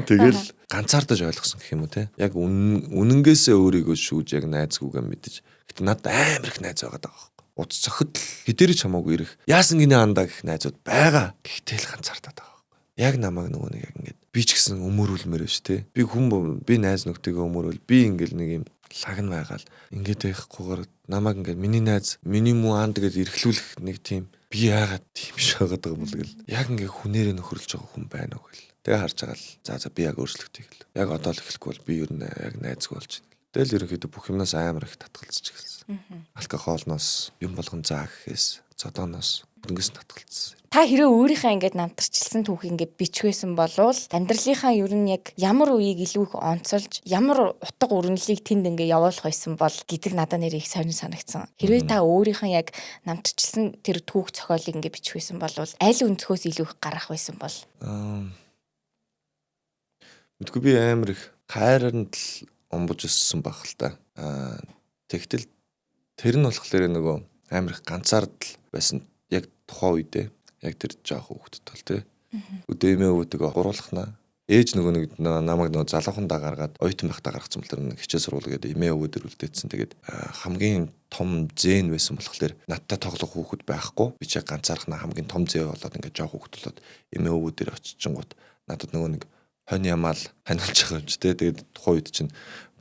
Тэгэл ганцаардаж ойлгосон гэх юм уу те. Яг үнэнгээсээ өөрийгөө шүүж яг найзгүйгээ мэдэж. Гэтэ надад амар их найз байгаа даа. Уц цохид хэдэрч хамаагүй ирэх. Яасан гинэ андаа гэх найзууд байгаа. Гэхдээ л ганцаардаад байгаа. Яг намайг нөгөө нэг яг ингээд би ч гэсэн өмөрүүлмээр биш те. Би найз нөхдөйгөө өмөрөөл би ингээл нэг юм лагн байгаал. Ингээд байхгүйгээр намайг ингээд миний найз миний муу анд гэж эрхлүүлэх нэг тийм би яагаад тийм шагаад байгаа юм бол гэл яг ингээ хүнээрээ нөхөрлж байгаа хүн байна уу гэл тэгээ харж байгаа л за би яг өөрчлөгдөе гэл яг одоо л эхлэхгүй бол би ер нь яг найзгүй болж байна. Тэгэл ерөнхийдөө бүх юмнаас амар их татгалзаж эхэлсэн. Алкоголноос юм болгон заа гэхээс цодооноос өнгөс татгалзсан. Та хэрэв өөрийнхөө ингээд намтарчилсан түүхийг ингээд бичвэсэн болвол амьдралынхаа ер нь яг ямар үеийг илүү их онцолж ямар утга өрнөлийг тэнд ингээд явуулах байсан бол гэдэг надад нэр их сонир санагдсан. Хэрвээ та өөрийнхөө яг намтарчилсан тэр түүх зохиолыг ингээд бичвэсэн болвол аль өнцгөөс илүү их гарах байсан бол мэдгүй би амар их хайранд л омбож өссөн байх л та. Тэгтэл тэр нь болохоор нөгөө амар их ганцаардл байсан яг тухайн үедээ яг тэр жоох хүүхдэд тал тий. Өдөөмөө үүдээ гуруулахнаа. Ээж нөгөө нэг намайг нөгөө залуухандаа гаргаад оюутан байхдаа гаргацсан бол тэр нэг хичээл сургууль гэдэг эмээ өвөдөр үлдээсэн. Тэгээд хамгийн том зэн байсан болохоор надтай тоглох хүүхэд байхгүй. Би ч яг ганцаархнаа хамгийн том зээ болоод ингээд жоох хүүхэд болоод эмээ өвөдөр очичингууд надад нөгөө нэг хонь ямаал ханиулж байгаа юм чи тий. Тэгээд тухайн үед чинь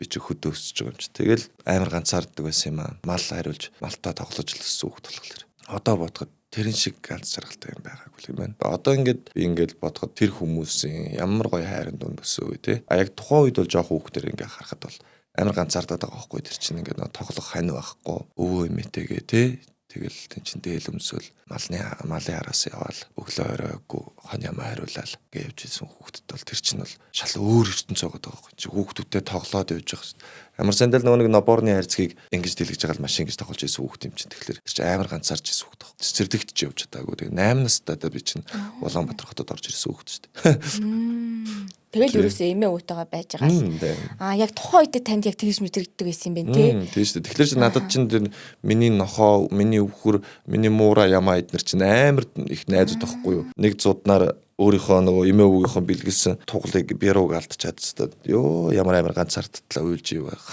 би ч хөдөө өсөж байгаа юм чи. Тэгэл амар ганцаардаг байсан юм аа. Мал хариулж малтаа тоглож л өссөн хүүхэд болохоор. Одоо бодоход тэрэн шиг ганц жаргалтай юм байгаагүй юм байна. Одоо ингээд би ингээд бодоход тэр хүмүүсийн ямар гоё хайрын дунд өсөө тий. Яг тухайн үед бол жоох хүүхдэр ингээд харахад бол амар ганцаардаад байгаа байхгүй тэр чинь ингээд тоглох хань байхгүй өвөө эмээтэйгээ тий. Тэгэл тэн чин дээл өмсөөл малын араас яваал өглөө оройгүй хон ямаа хариулаад ингээд явж исэн хүүхдэд бол тэр чинь бол шал өөр ертөнц байгаа байхгүй чи хүүхдүүдтэй тоглоод явж байгаа шүү. Ямар сандал нөгөө нэг ноборны хайрцгийг ингэж дэлгэж байгаа л машин гэж тоглож исэн хүүхд юм чинь тэгэхээр тэр чинь амар ганцаарч исэн хүүхд байхгүй. Цэцэрлэгт ч явж чадаагүй. Тэгээ 8 настай би чинь Улаанбаатар хотод орж ирсэн хүүхд шүү дээ. Тэгэл ерөөсөө эмээ өвтэйгээ байж байгаа. Яг тухайн үед танд яг тэгж мэдрэгддэг байсан юм байна тий. Тийм шүү дээ. Тэгэхээр чи надад чинь миний нохоо, миний өвхөр, миний муура ямаа эднэр чинь амар их найзууд байхгүй юу. Нэг зуднаар өөрийнхөө нөгөө эмээ өвгийнхөө бэлгэлсэн тугалыг бирууг алдчихад ёо ямар амар ганцаардлаа уйлж ив байх.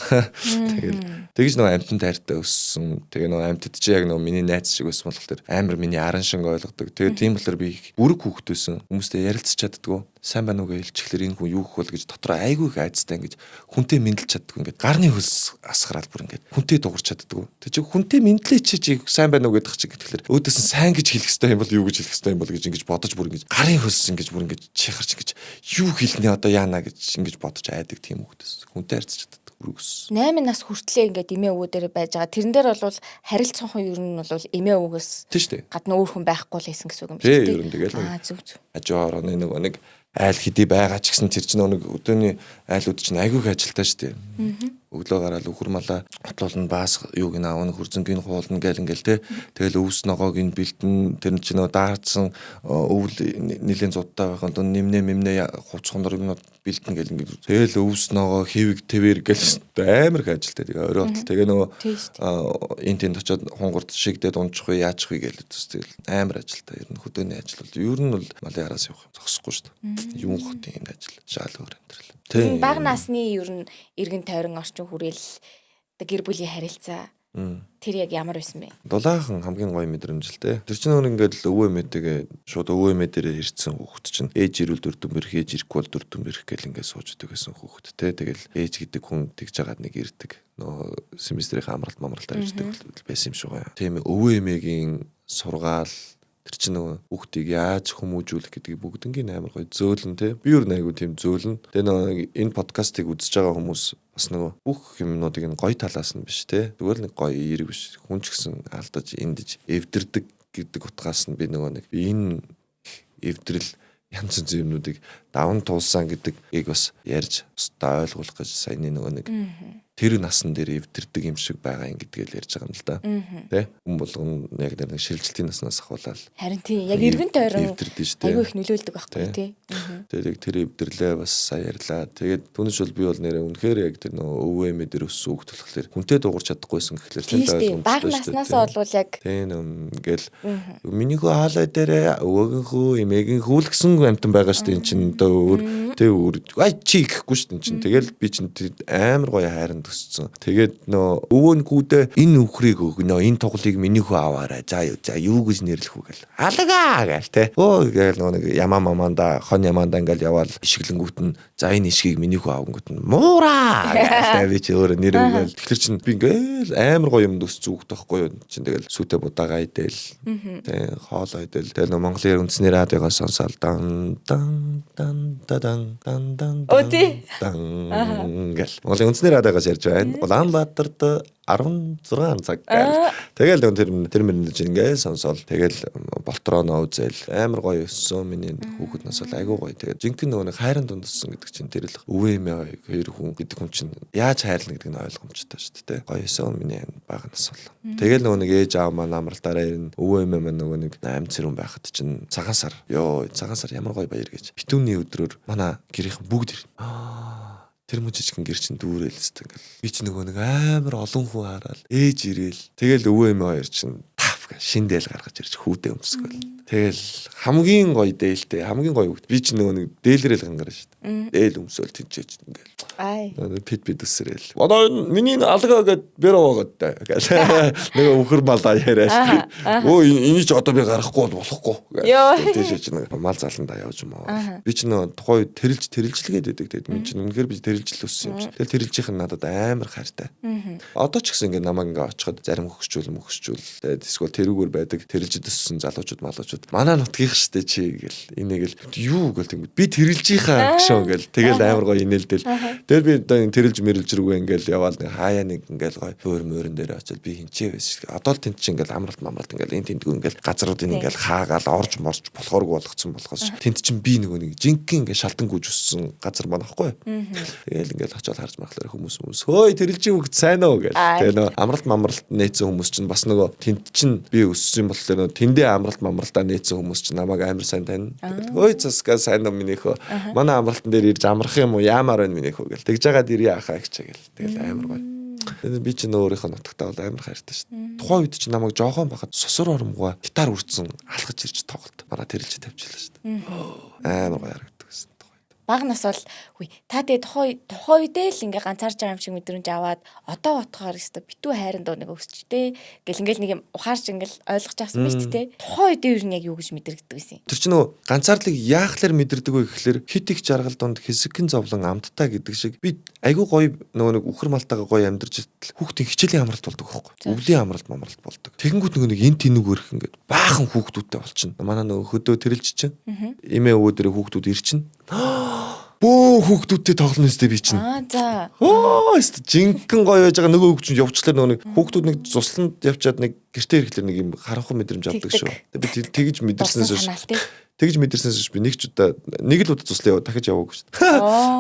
Тэгэл тэгж нөгөө амтнд хайртай өссөн. Тэгээ нөгөө амтд чи яг нөгөө миний найз шиг өссөн болохоор амар миний аран шинг ойлгодог. Тэгээ тийм болохоор би бүрэг хүүхдөөсөн. Хүмүүстэй ярилцч чаддгүй. Сайн байна уу гэж хэлчихлээр энэ хүн юу гэх бол гэж дотор айгүй их айцтай ингэж хүнтэй мэдлж чаддгүй ингээд гарны хөлс асгараад бүр ингээд хүнтэй дуурч чаддгүй. Тэг чи хүнтэй мэдлээ чи сайн байна уу гэдэг чиг тэгэхээр өөдөөс нь сайн гэж хэлэх хэрэгтэй юм бол юу гэж хэлэх хэрэгтэй юм бол гэж ингэж бодож бүр ингэж гарын хөлс ингэж бүр ингэж чихарч ингэж юу хэлнэ одоо яана гэж ингэж бодож айдаг тийм хөлтөс. Хүнтэй харьцаж чаддаг. 8 нас хүртлээ ингээд эмээ өвгөө дээр байж байгаа. Тэрэн дээр бол харилцаахан ер нь бол эмээ өвгөөс гадна өөр хүн байхгүй л байсан гэсэн үг юм шүү дээ. Ер нь тэгэл зүг. Ажаар нэг айл хэдий байгаа ч гэсэн тэр чинь нэг өдөөний айлууд чинь айгүйх ажилтаа шүү дээ. Өглөө гараад өхөр малаа хотлуулна баас юуг ин аавн хурцангийн хуулна гэл ингээл те. Тэгэл өвс ногоог ин бэлдэн тэр чинь нөө даарцсан өвл нэлийн зудтай байх нь нэмнэ хувцсондор юм бэлдэн гэл ингээд. Тэгэл өвс ногоо хэвэг твэр гэл амар их ажилтаа. Тэгээ орой хотол тэгээ нөгөө энэ тэнд очиод хунгурт шигдээд унчих вэ яачих вэ гэл тэгэл амар ажилтаа. Ер нь хөдөөний ажил бол ер нь бол малын араас явах зогсохгүй шүү дээ. Юм хотын энэ ажил шал өөр амьдрал. Бага насны ер нь эргэн тойрон орчин хүрээл гэр бүлийн харилцаа Тэр яг ямар байсан бэ? Дулаахан хамгийн гоё мэдрэмж л дээ. Тэр чинь ингээд л өвөө эмээтэйгээ шууд өвөө эмээ дээрээ ирсэн хүүхэд чинь ээж ирүүл дүрдэн бэрх ээж ирэхгүй бол дүрдэн бэрх гэл ингээд сууж идэг гэсэн хүүхэд те. Тэгэл ээж гэдэг хүн тэгж жагаад нэг ирдэг. Нөө семестрийн амралт мамралтаар ирдэг байсан юм шиг байна. Тийм өвөө эмээгийн сургаал тэр чинь нөгөө хүүхдийг яаж хүмүүжүүлэх гэдгийг бүгднгийн амар гоё зөөлөн те. Би юу нэг айгу тийм зөөлөн. Тэгээ нөгөө энэ подкастыг үзэж байгаа хүмүүс бас нөгөө бүх юмнуудыг нь гоё талаас нь биш те. Зүгээр нэг гоё эерэг биш. Хүн ч гэсэн алдаж эндэж эвдэрдэг гэдэг утгаас нь би нөгөө нэг энэ эвдрэл янз янз юмнуудыг даван туулсан гэдгийг бас ярьж өстой ойлгуулах гэж саяны нөгөө нэг тэр насан дээр эвдэрдэг юм шиг байгаа юм гэдгийг ярьж байгаа юм л да. Тэ? Хүн болгон яг нэг шилжилтийн наснаас ахуулаад. Харин тийм яг эргэн тойрон эвдэрдэг шүү дээ. Айгүй их нөлөөлдөг байхгүй тий. Тэгээд тэр эвдэрлээ бас сая ярьлаа. Тэгээд түүнээс бол би бол нэрээ үнэхээр яг тэр нөгөө өвөө эмээ дээр өссөн хүүхд болохоор хүнтэй дуурч чадахгүйсэн гэхлээр тийм баг наснаас бол яг тийм ингээл минийхөө хаалай дээрээ өвөөгийнхөө эмээгийнхүү л гэсэн амтан байгаа шүү дээ. Энд чинь өөр тэг өөр чи гэхгүй шүү дээ. Чинь тэгэл би чинь амар гоё хайранд өссөн. Тэгээд нөө өвөөнгүүдээ энэ үхрийг өгнө. Энэ тоглыг минийхөө аваарай. За юу гэж нэрлэх вэ гэл. Алгаа гэл те. Өө гэл нөгөө ямаа маманда хон ямаанда ингээл яваал ишгэлэнгүүт нь за энэ ишгийг минийхөө авангүүт нь муура гэл би чи өөр нэр өгөөл. Тэгэхээр чинь би ингээл амар гоё юмд өссөн хүүхд байхгүй юу. Чинь тэгэл сүтэ будаага идэл. Тэ хоолоо идэл. Тэгэл нөө Монголын үндэсний радиогоо сонсоол дан дан дан дан дан дан гэл. Монголын үндэсний радиогоос ярьж байна. Улаанбаатарт 16 цаг гэл. Тэгэл тэр мөрөнд ингээд сонсоол. Тэгэл болтрооноо үзэл амар гоё өссөн миний хүүхэд нас бол айгүй гоё. Тэгээд жинхэнэ нөгөө нэг хайранд дундсан гэдэг чинь тэр л өвөө эмээ хоёр хүн гэдэг хүн чинь яаж хайрлна гэдэг нь ойлгомжтой шүү дээ. Гоё өссөн миний бага нас бол. Тэгэл нөгөө нэг ээж аав маань амралтаараа ирнэ. Өвөө эмээ маань нөгөө нэг 8 цэрүүн байхад чинь цагаан сар. Цагаан сар ямар гоё баяр гэж. Битүүний өдрөөр манай гэрийнхэн бүгд ирнэ. Тэр мөн жижигхэн гэр чинь дүүрэл зү ингээл. Би чи нөгөө нэг амар олон хүн хараад ээж ирээл. Тэгэл өвөө эмээ хоёр чинь таф гэ шиндэл гаргаж ирж хүүдээ өмсгөл. Тэгэл хамгийн гоё дээлтэй хамгийн гоё хүүд. Би чи нөгөө нэг дээлрэл гангараа шүү дээ. Дээл өмсөөл тэнчээж ингээл. Ай. Пит үсрээл. Одоо миний алгаа гэд бэрөө гэдэг. Нөгөө өхөр малаа яриаш. Өө энийг ч одоо би гарахгүй бол болохгүй. Тийш чи нэг мал заландаа явж юм аа. Би чи нөгөө тухай тэрэлжлгээд байдаг. Тэгээд минь чи үнэхээр би тэрэлжил өссөн юм чи. Тэгэл тэрэлжийнх нь надад амар хайртай. Одоо ч гэсэн ингээ намайг ингээ очиход зарим хөгсчүүл. Тэгээд эсвэл тэрүүгээр байдаг тэрэлжид өссөн залуучууд малуучууд. Манай нутгийнх штэ чи гэл. Энийг л юу гэл тийм би тэрэлжийнхаа гшөө гэл. Тэгэл амар гоё инээлдэл. Тэгэл би одоо тэрэлж мэрэлж рүүгээ ингээл яваал нэг хаяа нэг ингээл гоё өөр мөрөн дээр очил би хинчээ байсан. Одоо л тент чи ингээл амралт ингээл энэ тентгүү ингээл газруудын ингээл хаагаал орж морж болохооргүй болгоцсон болохоос тент чин би нөгөө нэг жинхэнэ ингээл шалтан гүйж өссөн газар маань аахгүй. Тэгэл ингээл очиод харж мархлаар хүмүүс хөөе тэрэлжийн хөгт сайн уу гэл. Тэгээ нөгөө амралт нээсэн хүмүүс чинь бас нөгөө тент чин би өссөн болохоор нөгөө тэндээ амралт нээсэн хүмүүс чинь намайг амар сайн тань. Хөөе цаска сайн уу минийхөө. Манай амралтан дээр ирж амрах юм уу яамаар байна минийхөө гэл. Тэгж жагаад ирье ахаа гэж гэл. Тэгэл амар гоё. Тэгээд би чинь өөрийнхөө нутагтаа бол амар хайртай шүү дээ. Тухайн үед чинь намайг жоохон байхад сосор оромгоо гитар үрдсэн алхаж ирж тоглолт. Манай тэрэлж тавьчихлаа шүү дээ. Амар гоё харагддаг гэсэн. Баг нас бол хүй та тэгээ тухайн үедээ л ингээ ганцаарч байгаа юм шиг мэдрэмж аваад одоо бодохоор өстө битүү хайрын дуу нэг өсчтэй гэл ингээл нэг юм ухаарч ингээл ойлгож авсан биз дээ. Тухайн үедээ юу яг юу гэж мэдрэгддэг байсан юм. Тэр чинь нөгөө ганцаарлыг яахлаар мэдрдэг вэ гэхэлэр хит их жаргал донд хэсэгхэн зовлон амттай гэдэг шиг би айгүй гоё нөгөө нэг үхэр малтайгаа гоё амьдарч хүүхдийн хичээлийн амралт болдог байхгүй. Өвлийн амралт болдог. Тэгэнгүүт нөгөө нэг эн тэнэг өрх ингээд баахан хүүхдүүдтэй болчихно. Манай нөгөө хөдөө тэрэлж чинь эмээ өвөө дээр хүүхдүүд ирчин. Бөө хүүхдүүдтэй тоглоно өстэй би чинь. За. Өстэй жинхэнэ гоё байж байгаа нөгөө хүүхд чинь явчлаар нөгөө хүүхдүүд нэг цусланд явчаад нэг гэртээ ирэхлээр нэг юм харанхуй мэдрэмж авдаг шүү. Би тэгж мэдэрснээс би нэг ч удаа нэг л удаа цуслаа яваа дахиж яваагүй шүү.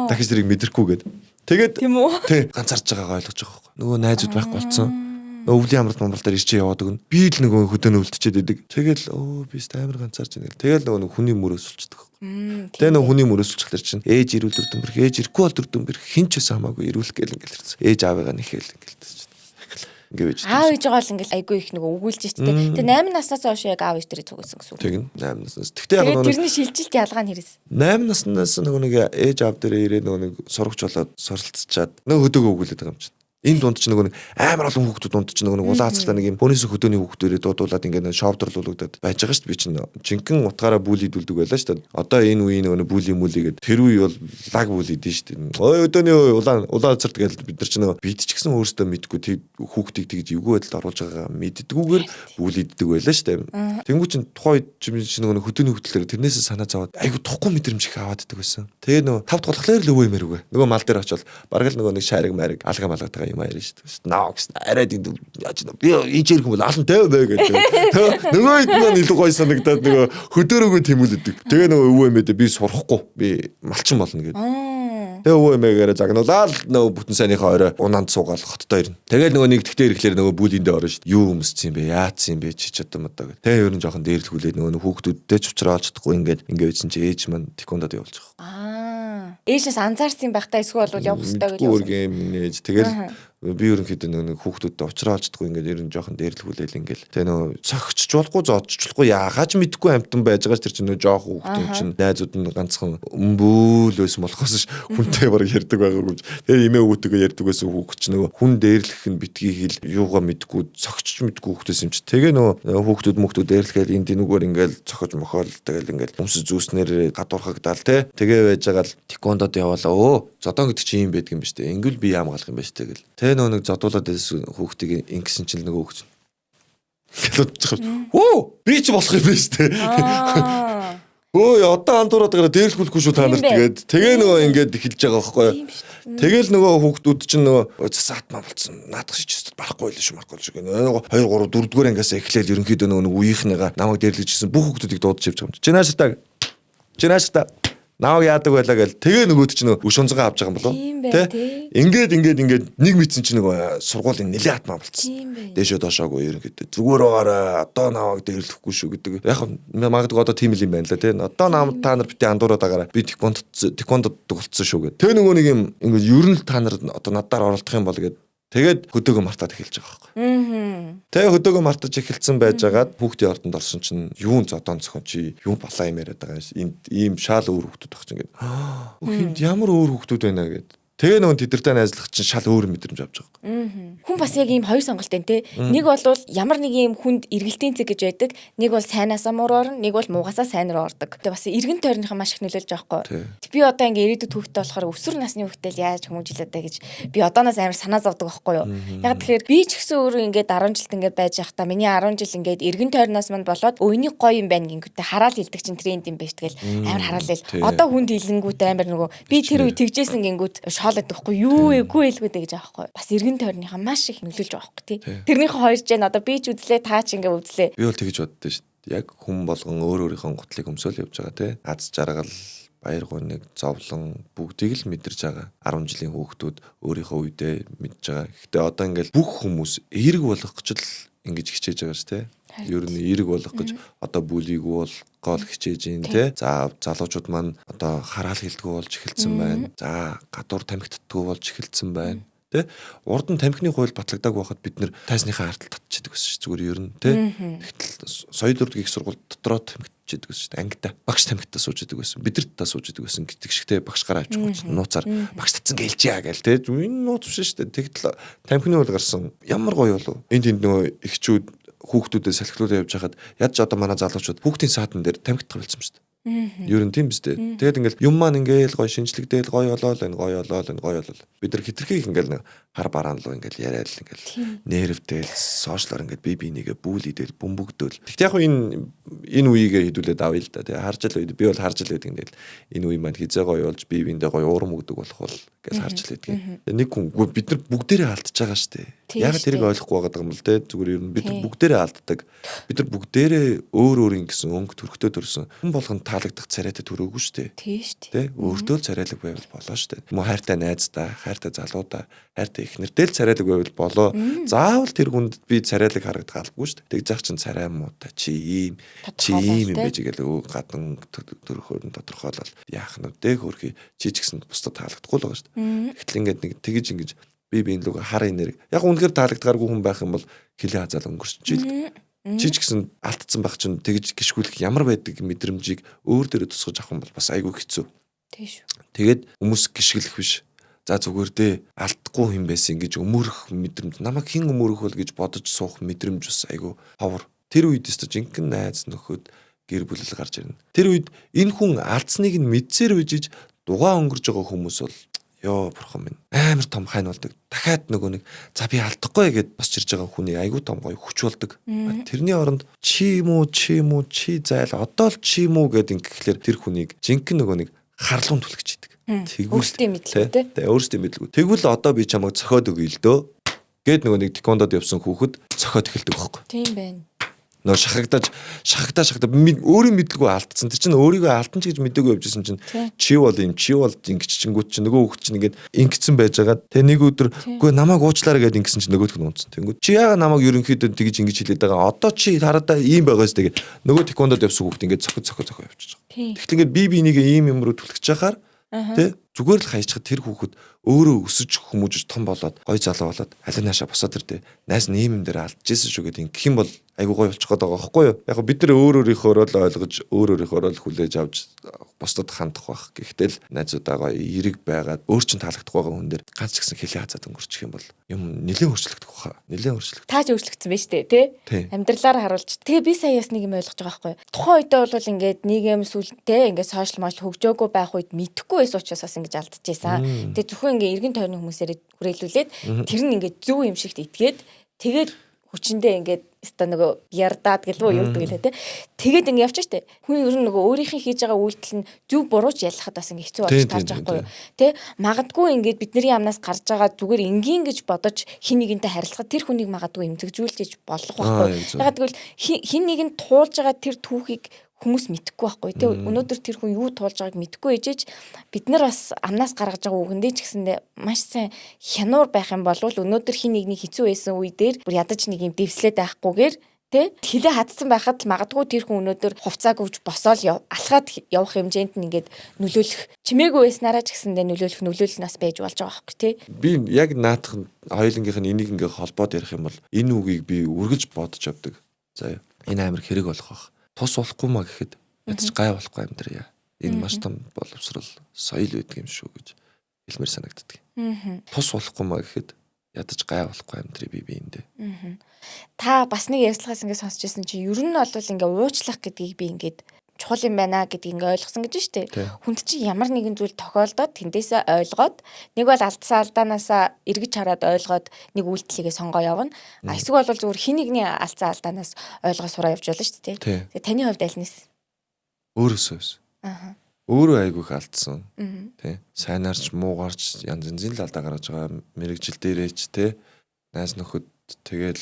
Дахиж зэрэг мэдрэхгүйгээд. Тэгээд тий ганцаарч байгаагаа ойлгож байгаа байхгүй. Нөгөө найзууд байхгүй болцсон. Өвлийн амралтаар ирчээ яваад өгнө. Би л нөгөө хөдөөнө үлдчихэд идэг. Тэгэл би амар ганцаарч байна гэл. Тэгэл нөгөө хүний мөрөөс үлчдэг. Тэгээ нөгөө хүний мөрөөс үлчгэлэр чинь ээж ирүүл дүрдэн бэрх ээж ирэхгүй бол дүрдэн бэрх хинч өс хамаагүй ирүүлэх гээл ингээл ирсэн. Ээж аавыгаа нэхэл ингээл ингээд аав ээж байгаа л ингээл айгүй их нөгөө өгүүлж штэ. Тэгээ 8 наснаас хойш яг аав ээж тэрийг цугсан гэсэн үг. Тэг нь 8 наснаас. Тэгтээ яг нөгөө тэрний шилжилт ялгаа нь хэрэгс. 8 наснаас нөгөө нэг ээж аав дээрээ ирээд нөгөө нэг сурагч болоод суралцчаад нөгөө хөдөөгөө өгүүлээд байгаа юм чинь. Энэ дунд ч нэг амар олон хүүхдүүд дунд ч нэг улаацлаа нэг юм пөнөөс хөдөөний хүүхдүүдээ дуудуулаад ингээд шовдрлуулагдаад байж байгаа шүү дээ. Би чинь жинхэнэ утгаараа бүлийдүүлдэг байлаа шүү дээ. Одоо энэ үеийн нөгөө бүли мүлигээд тэр үе бол лаг бүлийдэн шүү дээ. Ой өдөөний улаацарт гэж бид нар ч нөгөө бид ч гэсэн өөрсдөө мэдгүй хүүхдийг тэгж эвгүй байдалд оруулж байгаагаа мэддэггүйгээр бүлийддэг байлаа шүү дээ. Тэнгүү чинь тухайн үед чинь нөгөө хөдөөний хүүхдэлээр тэрнээсээ санаа зовоод айгу тухгүй мэдрэмж их аваад иддэг байсан. Тэгээ нөгөө тавд голхлоор л өвөө юмэрүүгээ. Нөгөө мал дээр очивол бараг л нөгөө нэг шаариг мариг алга малгатайгаа юм ярина шүү дээ. Наа гэсэн арайд яаж би энэ ч ирэх юм бол алан тавь бай гэдэг. Нөгөө хэд маань илүү гоё санагдаад нөгөө хөдөөрөөгөө тэмүүлдэг. Тэгээ нөгөө өвөө эмээдээ би сурахгүй би малчин болно гэдэг. Тэгээ өвөө эмээгээр загнуулаад нөгөө бүтэн сайныхаа орой унаанд суугаал хоттой ирнэ. Тэгээд нөгөө нэг тэгтээ ирэхлээр нөгөө бүлиндээ орно шүү дээ. Юу өмссөн юм бэ? Яатсан юм бэ? Чи ч одоо модоо гэх. Тэгээ ер нь жоохон дээрлхүүлээд нөгөө хүүхдүүдтэй ч уучраалж чадахгүй ингээд байсан чи ээж маань тэквондод явуулж байгаа. Ээжээс анзаарсан байхдаа эсвэл явах хэрэгтэй гэж явуулсан. Гүргэм нээж тэгэл би ерөнхийдөө нэг хүүхдүүдтэй уучраалж чадахгүй ингээд ер нь жоохон дээрлхүүлээл ингээд тэгээ нөгөө цогчч болохгүй зодч болохгүй яагаад ч мэдгүй амтан байж байгаа ч тэр чинь нөгөө жоох хүүхдүүд чинь найзууд нь ганцхан өмбөл байсан болохоос хүнтэй бараг ярьдаг байгаагүй. Тэгээ эмээ өвгөтэйгээ ярьдаг байсан хүүхд чинь нөгөө хүн дээрлэх нь битгий хэл юугаа мэдгүй цогчч мэдгүй хүүхдээс юм чи тэгээ нөгөө хүүхдүүд дээрлэхэд энд энүүгээр ингээд цохож мохоол тэгэл ингээд өмсөж зүүснээр гадуурхагдаал тэгээ байж байгаа л тэквондод яваалаа. Зодон гэдэг чинь юм байдаг юм ба штэ. Ингүүл би яам галах юм ба штэ гэл. Тэгээ нэг зодуулаад байсан хүүхдийг ингэсэн чинь нөгөө хүүхд чинь оо би ч болох юм ба штэ. Өө одоо андуураад гараа дээрлэхгүй шүү та нарт тэгээд тэгээ нөгөө ингээд эхэлж байгаа байхгүй юу. Тэгэл нөгөө хүүхдүүд чинь нөгөө засаатмаа болцсон. Наадах шиж барахгүй л шүү марахгүй шүү. 2 3 4 дугаар ангиас эхлээл ерөнхийдөө нөгөө үеийнхнийгаа намайг дээрлэжсэн бүх хүүхдүүдийг дуудаж явж байгаа юм. Чинааштай нааг яадаг байлаа гэл тэгээ нөгөөд чинь өш онцгоо авч байгаа юм болов тий ингээд нэг мэдсэн чинь нөгөө сургуулийн нэлээд атмаа болцсон дээшөө доошоогүй ерөнхийдөө зүгээр байгаараа одоо нааг дээрлэхгүй шүү гэдэг яг магадгүй одоо тийм л юм байна лээ тий одоо нам та нар бити андуураад байгаараа би тэквондод болцсон шүү гэдэг тэгээ нөгөө нэг юм ингээд ер нь та нар одоо надаар оролдох юм бол гэдэг тэгээд хөдөөгөө мартаад эхэлж байгаа байхгүй. Тэгээ хөдөөгөө мартаж эхэлсэн байжгаад хүүхдийн ордонд орсон чинь юун зодон зохион чи юу балаа юм яриад байгаа юм. Энд ийм шал өөр хүүхдүүд байх чинь ингээд. Хинт ямар өөр хүүхдүүд байна гэд. Тэгээ нөгөө тэдэртэй найзлах чинь шал өөр мэдрэмж авч байгаа юм. Хүн бас яг ийм хоёр сонголттой те. Нэг бол ямар нэг ийм хүнд эргэлтийн цэг гэж байдаг. Нэг бол сайнаасаа муур орно, нэг бол муугасаа сайн руу ордог. Тэгээ бас эргэн тойрныхаа маш их нөлөөлж байгаа байхгүй. Би одоо ингээ ирээдүйд хүүхдтэй болохоор өсвөр насны хүүхдтэй яаж хүмүүжилээд байгаа гэж би одооноос амар санаа зовдөг байхгүй юу. Яг тэгэхээр би ч гэсэн өөрөө ингээд 10 жилд ингээд байж байхдаа миний 10 жил ингээд эргэн тойрноос манд болоод өөний гоё юм байна гингүүтээ хараал хилдэг чинь тренд юм байж тэгэл амар хараал ил. Одоо хүнд хилэнгүүтээ амар нөгөө би тэр үе тэгжсэн гингүүт шоолоод байхгүй юу эгүй хэлгүүдэй гэж аахгүй. Бас эргэн тойрныхаа маш их нөлөөлж байгаа байхгүй тий. Тэрнийхээ хоёр жин одоо би ч үзлээ та ч ингээ үзлээ. Би бол тэгж боддоо шүү дээ. Яг хүн болгон өөрийнхөө гутлыг өмсөөл явж байгаа тий. Аз жаргал баяр гоныг зовлон бүгдийг л мэдэрж байгаа. 10 жилийн хүүхдүүд өөрийнхөө үедээ мэдж байгаа. Гэхдээ одоо ингээл бүх хүмүүс эерэг болох гэж л ингэж хичээж байгаа шүү тий. Ер нь эерэг болох гэж одоо бүлийг бол гол хичээж ин тий. За залуучууд маань одоо хараал хилдэггүй болж эхэлсэн байна. За гадуур тамхитдаггүй болж эхэлсэн байна. Тэ урд нь тамхины хууль батлагдааг байхад бид нэр тайсныхаа ардтал татчихдаг гэсэн шүү зүгээр ер нь тий. Тэгтэл соёл урд их сургууль дотроо тамхитчихдаг гэсэн шүү ангита багш тамхитаа сууж идэг байсан бид нар та сууж идэг байсан гэдэг шигтэй багш гараа авчихгүй нууцаар багш татсан гэлжээ гээл тий энэ нууц биш шүү дээ. Тэгтэл тамхины хууль гарсан ямар гоё болов. Энд тэнд нөгөө эхчүүд хүүхдүүдэд салхилуулаад явж хахад ядч одоо манай залуучууд хүүхдийн саатан дээр тамхит гаргалсан шүү дээ. Ер нь тийм биз дээ. Тэгээд ингээл юм маань ингээл гоё шинжлэгдээл гоё болоо бид нар хитрхийг ингээл нэг хар бараан руу ингээл яриад ингээл нервтэл сошиалар ингээд бие бинийгээ бүүлидэл бөмбөгдөөл. Тэгт яг энэ үеигээ хідүүлээд авъя л да. Тэгээ харж л байд. Би бол харж л байдаг ингээл энэ үе маань хизээ гоё болж бие биендээ гоё уурам өгдөг болох бол гэж харж л байдаг. Нэг хүн бид нар бүгдээрээ алдчихж байгаа шүү дээ. Яг тэрийг ойлгохгүй байгаа юм л дээ. Зүгээр ер нь бид нар бүгдээрээ алддаг. Бид нар бүгдээрээ өөр ингэсэн өнгө төрхтөө төрсөн. Хүн болгонд таалагдах царайтай төрөөгүй шүү дээ. Тийм шүү дээ. Өөртөө л царайлаг байвал болоо шүү дээ. Мөн хайртай найздаа, хайртай залуудаа, хайртай эхнэртэй л царайлаг байвал болоо. Заавал тэр хүнд би царайлаг харагдах албагүй шүү дээ. Тэг заах чинь царай муутай чи ийм юм байж гээл гадна төрөхөөр нь тодорхойлол яах нь дээ хөрхий чи ч гэсэн бусдад таалагдахгүй л байгаа шүү дээ. Гэтэл ингээд нэг тэгж ингэж би биен луг хар энерги. Яг үнэхээр таалагдгааргүй хүн байх юм бол хилээ хазаал өнгөрч ил. Чи ч гэсэн алдсан байх чинь тэгж гიშгүүлэх ямар байдаг мэдрэмжийг өөр дээрээ тусгаж авах юм бол бас айгүй хэцүү. Тийм шүү. Тэгээд хүмүүс гიშгэлэх биш. За зүгээр дээ алдахгүй юм байсан гэж өмөрөх мэдрэмж намайг хэн өмөрөх вэ гэж бодож суух мэдрэмж бас айгүй ховор. Тэр үед өстө жинхэнэ найз нөхөд гэр бүлэл гарч ирнэ. Тэр үед энэ хүн алдсныг нь мэдсээр үжиж дугаа өнгөрж байгаа хүмүүс бол ёо бурхан минь амар том хань болдог. Дахиад нөгөө нэг за би алдахгүй гэд босч ирж байгаа хүний айгүй том гоё хүч болдог. Тэрний оронд чи юм уу чи зайл одоо л чи юм уу гэд ингэхлээр тэр хүнийг жинхэнэ нөгөө нэг харлуун түлхэж идэг. Өөрсдийн мэдлэг тий. Өөрсдийн мэдлэг. Тэгвэл одоо би чамайг цохиод өгье л дөө. Гэт нөгөө нэг тэквондод явсан хүүхэд цохиод эхэлдэг байхгүй. Тийм байна. Нөгөө шахагдаа өөрийн мэдлэгөө алдсан. Тэр чинь өөрийгөө алдан ч гэж мэдээгүй явжсэн чинь чи бол ингэж чингүүт чи нөгөө хүүхэд чинь ингээд ингэсэн байж байгаа. Тэ нэг өдөр үгүй намайг уучлаарай гэдээ ингэсэн чинь нөгөөх нь унцсан. Тэнгүүд чи яага намайг ерөнхийдөө тэгж ингэж хэлээд байгаа. Одоо чи хараадаа ийм байгаас тэгээд нөгөө тэквондод явсан хүүхэд ингээд цохио явчихж байгаа. Тэгтэл ингээд би энийг ийм юм руу түлхэж чахаар тэ зүгээр л хайчхад тэр хүүхэд өөрөө өсөж хүмүүжиж том болоод гой залуу болоод аль наашаа босоод ирдэ. Найс нь ийм юм дээр алдчихсэн шүү гэдэг ингэх юм бол айгуу гой болчих гээд байгаа байхгүй юу? Яг бид нар өөрөөрийнхөө л ойлгож өөрөөрийнхөө л хүлээж авч бусдад хандах байх. Гэхдээ л найзуудаагаа эерэг байгаад өөр чин таалагдах байгаа хүн дээр ганц ч гэсэн хэлээ хазаад өнгөрчих юм бол юм нэлээд өөрчлөгдөх баха. Нэлээд өөрчлөгдөх. Тааж өөрчлөгдсөн байж тээ амьдралаар харуулж. Тэгээ би сая бас нэг юм ойлгож байгаа байхгүй юу? Тухайн үедээ бол ингээд нийгэм сүлтэй ингээд сошиал мож хөгжөөгөө байх үед мэдхгүй байсан учраас бас ингэж алдчихсан. Тэгээ зөвхөн ингээд эргэн тойрны хүмүүсээр хүрээлүүлээд тэр нь ингээд зөв юм шигт итгээд тэгээд хүчиндээ ингээд өста нөгөө ярдаад гэлбөө юу гэдэг лээ тэгээд ингээд явчих штэ хүн ер нь нөгөө өөрийнхөө хийж байгаа үйлдэл нь зөв бурууч яллахад бас ингээд хэцүү болж таарч байхгүй юу тэ магадгүй ингээд бидний амнаас гарч байгаа зүгээр энгийн гэж бодож хин нэгэнтэй харилцахад тэр хүнийг магадгүй эмзэгжүүлж болох байхгүй ягаад гэвэл хин нэгэн туулж байгаа тэр түүхийг хүмүүс мэдэхгүй байхгүй тий өнөөдөр тэр хүн юу туулж байгааг мэдэхгүй ээжэж бид нар бас амнаас гаргаж байгаа үгэндээ ч гэсэндээ маш сайн хянуур байх юм бол өнөөдөр хин нэгний хэцүү байсан үе дээр бүр ядаж нэг юм дэвслээд байхгүйгээр тий хилээ хатсан байхад л магадгүй тэр хүн өнөөдөр хувцааг өгж босоол алхаад явах хэмжээнд нь ингээд нөлөөлөх чимээгүй байснараа ч гэсэндээ нөлөөлөл нас байж болж байгаа байхгүй тий би яг наадах хоёулынгийнх нь энийг ингээд холбоод ярих юм бол энэ үгийг би үргэлж бодож авдаг заяа энэ амар хэрэг болох байх тус болохгүй маа гэхэд ядаж гай болохгүй амьдрья. Энэ маш том боловсрал соёл байдаг юм шүү гэж хэлмээр санагддаг. Тус болохгүй маа гэхэд ядаж гай болохгүй амьдрья би биэндээ. Та бас нэг ярьцлагаас ингээд сонсч байсан чи ер нь бол ингээд уучлах гэдгийг би ингээд чухал юм байна гэдгийг ингээд ойлгосон гэж штэ. Хүнд чи ямар нэгэн зүйл тохиолдоод тэндээсээ ойлгоод нэг бол алдсан алдаанаасаа эргэж хараад ойлгоод нэг үйлдэлийгээ сонгоо явна. Эсвэл бол зүгээр хин нэгний алдсан алдаанаас ойлгоо сураа явж болно штэ тий. Тэгээ таны хувьд аль нэс? Өөрөөсөөс. Өөрөө айгүйх алдсан. Тий. Сайнаарч муугаарч янз янзын л алдаа гаргаж байгаа мэрэгжил дээрээч тий. Найз нөхөд тэгэл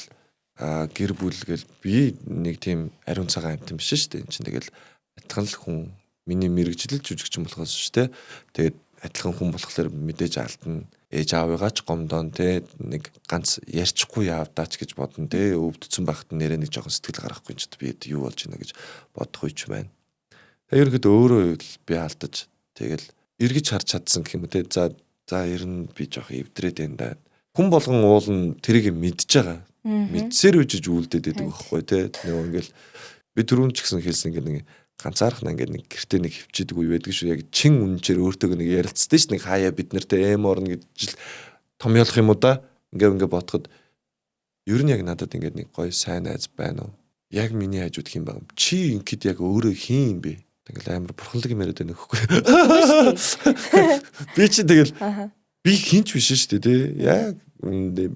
гэр бүл гэл би нэг тийм ариун цагаан амт юм биш штэ. Энд чинь тэгэл адилхан л хүн миний мэрэгжил жүжигчин болохоос ш тэ тэгээд адилхан хүн болохоор мэдээж алдна ээж аавыгаа ч гомдон тэ нэг ганц ярьчихгүй яавдаач гэж бодно тэ өвдцэн байхад нэрээ нэг жоохон сэтгэл гарахгүй ч би юу болж байна гэж бодох үеч байна. Тэгээд ерөөд өөрөө би алдаж тэгэл эргэж харж чадсан гэх юм тэ за ер нь би жоохон эвдрээд байна да. Хүн болгон уулна тэрийг мэдж байгаа. Мэдсээр үжиж үлдээд байдаг байхгүй тэ нөгөө ингээл би түрүүн ч гэсэн хэлсэн нэг ганцаархна ингээд нэг гэртээ нэг хөвчдөг үе байдаг шүү яг чин үнчээр өөртөө нэг ярилцдаг ш нэг хаяа бид нартэй эм орно гэж том ялах юм уу да ингээд бодоход ер нь яг надад ингээд нэг гоё сайн найз байна уу яг миний хажууд хин баг чи ингээд яг өөрөө хин юм бэ тэгэл амар бурханлаг юм яриад байна нөхгүй би чи тэгэл би хинч биш шүү дээ тий яг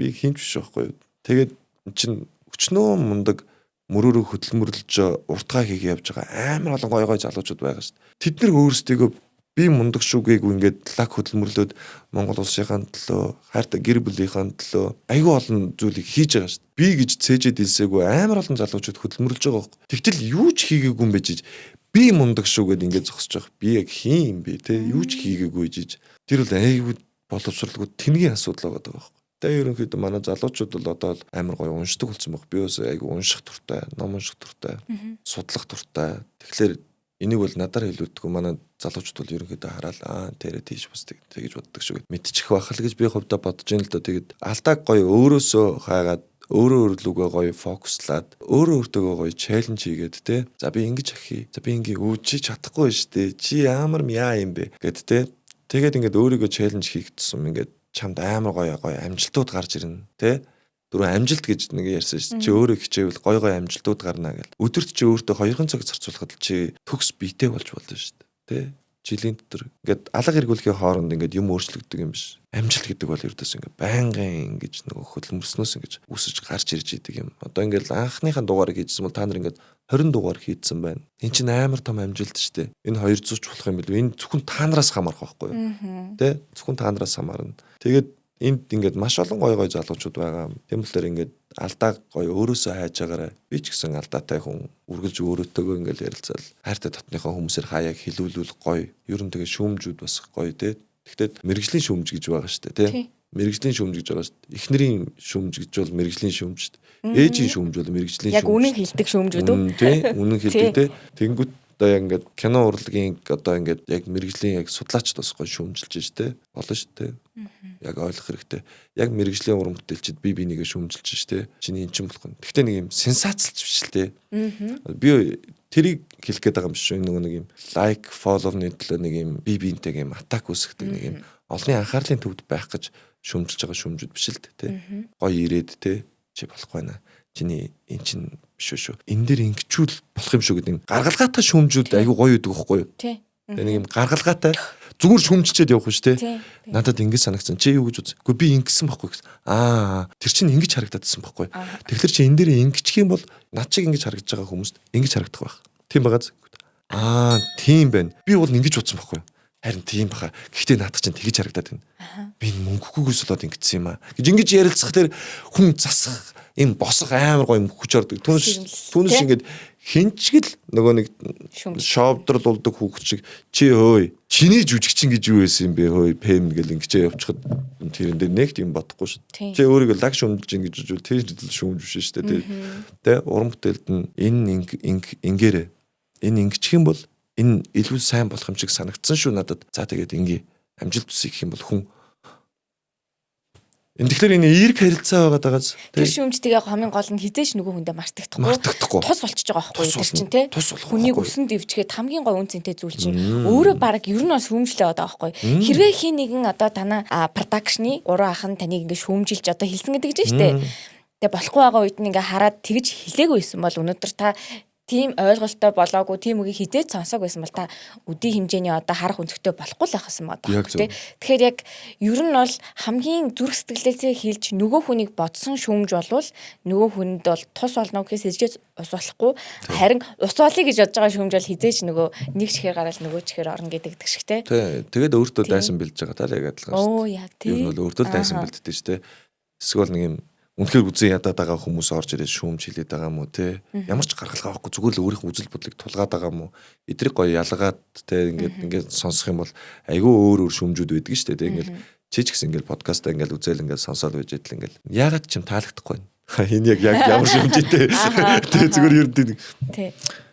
би хинч биш байхгүй тэгээд чин өчнөө мундаг мөрөөрөө хөдөлмөрлөж уртгаа хийгээ явж байгаа амар олон гой залуучууд байгаа шүү дээ. Тэд нар өөрсдийгөө би мундаг шүүгээгүй ингээд лаг хөдөлмөрлөөд Монгол улсынхаа төлөө, хайртай гэр бүлийнхаа төлөө аюул олон зүйлийг хийж байгаа шүү дээ. Би гэж цээжэд хэлсээгүй амар олон залуучууд хөдөлмөрлөж байгаа байхгүй. Тэгтэл юу ч хийгээгүй юм байж би мундаг шүүгээд ингээд зогсож байгаа. Би яг хин юм бэ те юу ч хийгээгүй жиж. Тэр бол аюул боловсралгүй тэнгийн асуудал байгаа байхгүй. Тэгээ ерөнхийдөө манай залуучууд бол одоо амар гоё уншдаг болсон баг. Би бас айгу унших туртай, ном унших туртай, судлах туртай. Тэгэхээр энийг бол надаар хэлүүлдэг. Манай залуучууд бол ерөнхийдөө хараад тэрэ тийш бас тэгж боддог шүү гэд мэдчих байх л гэж би хувьдаа бодож ин л доо. Тэгээд алдааг гоё өөрөөсөө хайгаад өөрөө өөрлөгөө гоё фокуслаад өөрөө гоё челленж хийгээд те. За би ингэж ахий. За би ингээ чи чадахгүй шүү дээ. Чи ямар яа юм бэ гэд те. Тэгээд ингээд өөрийгөө челленж хийх тусам ингээд чамд амар гоё амжилтууд гарч ирнэ тий. Дөрөв амжилт гэж нэг ярьсан шүү. Чи өөрөө хичээвэл гоё амжилтууд гарна гэл. Өдөрт чи өөртөө 2 цаг зарцуулахад чи төгс биетэй болж болно шүү дээ. Тэ? Жилийн дотор ингээд алга эргүүлэхийн хооронд ингээд юм өөрчлөгддөг юм биш. Амжилт гэдэг бол ердөөс ингээд байнгын ингэж нөгөө хөдөлмөрснөөс ингэж үсэж гарч ирж идэг юм. Одоо ингээд анхныхаа дугаарыг хийжсэн бол та нар ингээд 20 дугаар хийдсэн байна. Энэ чинь амар том амжилт шүү дээ. Энэ 200 ч болох юм билүү. Энэ зөвхөн та нараас хамаарах байхгүй юу? Тэ? Зөвхөн та нараас хамаарна. Тэгээд энд ингээд маш олон гоё залуучууд байгаа. Тийм болохоор ингээд алдаа гоё өөрөөсөө хайж байгаарай. Би ч гэсэн алдаатай хүн үргэлж өөрөөтөөгөө ингээд ярилцаал хайртай татныхаа хүмүүсээр хаяаг хилүүлүүл гоё. Ер нь тэгээ шүүмжүүд бас гоё те. Тэгтээ мэрэгжлийн шүүмж гэж байгаа шүү дээ те. Мэрэгжлийн шүүмж гэж байгаа шүү дээ. Эхнэрийн шүүмж гэж бол мэрэгжлийн шүүмж шүү дээ. Ээжийн шүүмж бол мэрэгжлийн шүүмж. Яг үнэн хэлдэг шүүмжүүд үү? Тий, үнэн хэлдэг те. Тэнгүүт одоо яг ингээд кино урлагийн одоо ингээд яг мэрэгжлийн яг судлаачд бас гоё шүүмжилж штэ болно штэ. Яг ойлгох хэрэгтэй. Яг мэрэгжлийн уран бүтээлчид бие бинийгээ шүүмжилж штэ. Чиний эн чинь болох. Гэхдээ нэг юм сенсацлж биш л те. Би тэрийг хэлэх гээд байгаа юм шүү. Нөгөө нэг юм лайк, фоллоуны төлөө нэг юм бие биентэйг юм атак үүсгдэг нэг юм олонний анхаарлын төвд байх гэж шүүмжилж байгаа шүүмжүүд биш л те. Гоё ирээд те. Чи болохгүй наа. Чиний эн чинь биш шүү. Энэ дээр ингэчүүл болох юм шүү гэдэг юм. Гаргалгаатай шүүмжүүд аюу гоё өгдөг байхгүй юу? Тий. Нэг юм гаргалгаатай зүгээр шүүмжчихэд явах шүү те. Надад ингэж санагдсан. Чи юу гэж үз? Үгүй би ингэсэн байхгүй гэсэн. Тэр чинь ингэж харагдадсан байхгүй. Тэгэхээр чи энэ дээр ингэчих юм бол над чиг ингэж харагдаж байгаа хүмүүст ингэж харагдах байх. Тийм байгааз. Тийм байна. Би бол ингэж утсан байхгүй. Харин тийм баха. Гэхдээ наадах чинь тэгэж харагдаад байна. Би мөнгөгүйгээс болоод ингэсэн юм аа. Гэж ингэж ярилцах тэр хүн засах энэ босох амар гоё хүч ордог. Түүнээс ингэж хинчгэл нөгөө нэг шовдрлуулдаг хүүхд шиг чи хөөе. Чиний жүжигчин гэж юу байсан юм бэ хөөе пэм гэл ингэчээ явчихад тэрэн дээр нэг тийм бодохгүй шүү. Чи өөрийгөө лаг шүмжилж ингэж үзвэл тэр шүмж биш шүү дээ. Тэ уран бүтээлд нь энэ ингээрээ энэ ингэчих юм бол энэ илүү сайн болох юм шиг санагдсан шүү надад. За тэгээд ингээ амжилт хүсэх гэх юм бол хүн энэ тэгэхээр энэ эерэг харилцаа байгаад байгааз тэр шүүмжтэйг яг хамгийн гол нь хизээш нөгөө хүндээ мартагдахгүй тус болчихж байгаа байхгүй юу чинь те хүнийг өсөн дэвчгээд хамгийн гой үн цэнтэй зүйл чинь өөрөө баг ер нь бас шүүмжлээ одоо байхгүй хэрвээ хин нэгэн одоо танаа продакшны 3 ах нь таныг ингээ шүүмжилж одоо хэлсэн гэдэг чинь штэ тэгээ болохгүй байгаа үед нь ингээ хараад тэгж хэлээгүй байсан бол өнөөдөр та тийм ойлголттой болоогүй тийм үгийг хизээд сонсоог байсан бол та үдийн хэмжээний одоо харах өнцгтэй болохгүй л ахсан мод байна тий. Тэгэхээр яг ер нь бол хамгийн зүрх сэтгэлээсээ хэлж нөгөө хүнийг бодсон шүүмж болвол нөгөө хүнд бол тус олно гэхээс илжээс ус болохгүй харин ус олъё гэж бодож байгаа шүүмж бол хизээч нөгөө нэг чихээр гараад нөгөө чихээр орно гэдэг шиг тий. Тэгээд өөртөө дайсан бэлж байгаа даа яг адилхан шүү. Яг тий. Ер нь бол өөртөө дайсан бэлддэг шүү дээ. Эсвэл нэг юм үнэхээр үзэн ядаад байгаа хүмүүс орж ирээд шүүмж хэлээд байгаа юм уу те ямар ч гаргалгаа авахгүй зүгээр л өөрийнхөө үзэл бодлыг тулгаад байгаа юм уу эдрийг гоё ялгаад те ингээд сонсох юм бол айгүй өөр шүүмжүүд байдаг шүү дээ те ингээд чи ч гэсэн ингээд подкастаа ингээд үзэл ингээд сонсоод байж идэл ингээд яагаад ч юм таалагдахгүй байна энэ яг ямар шүүмжтэй те зүгээр ер нь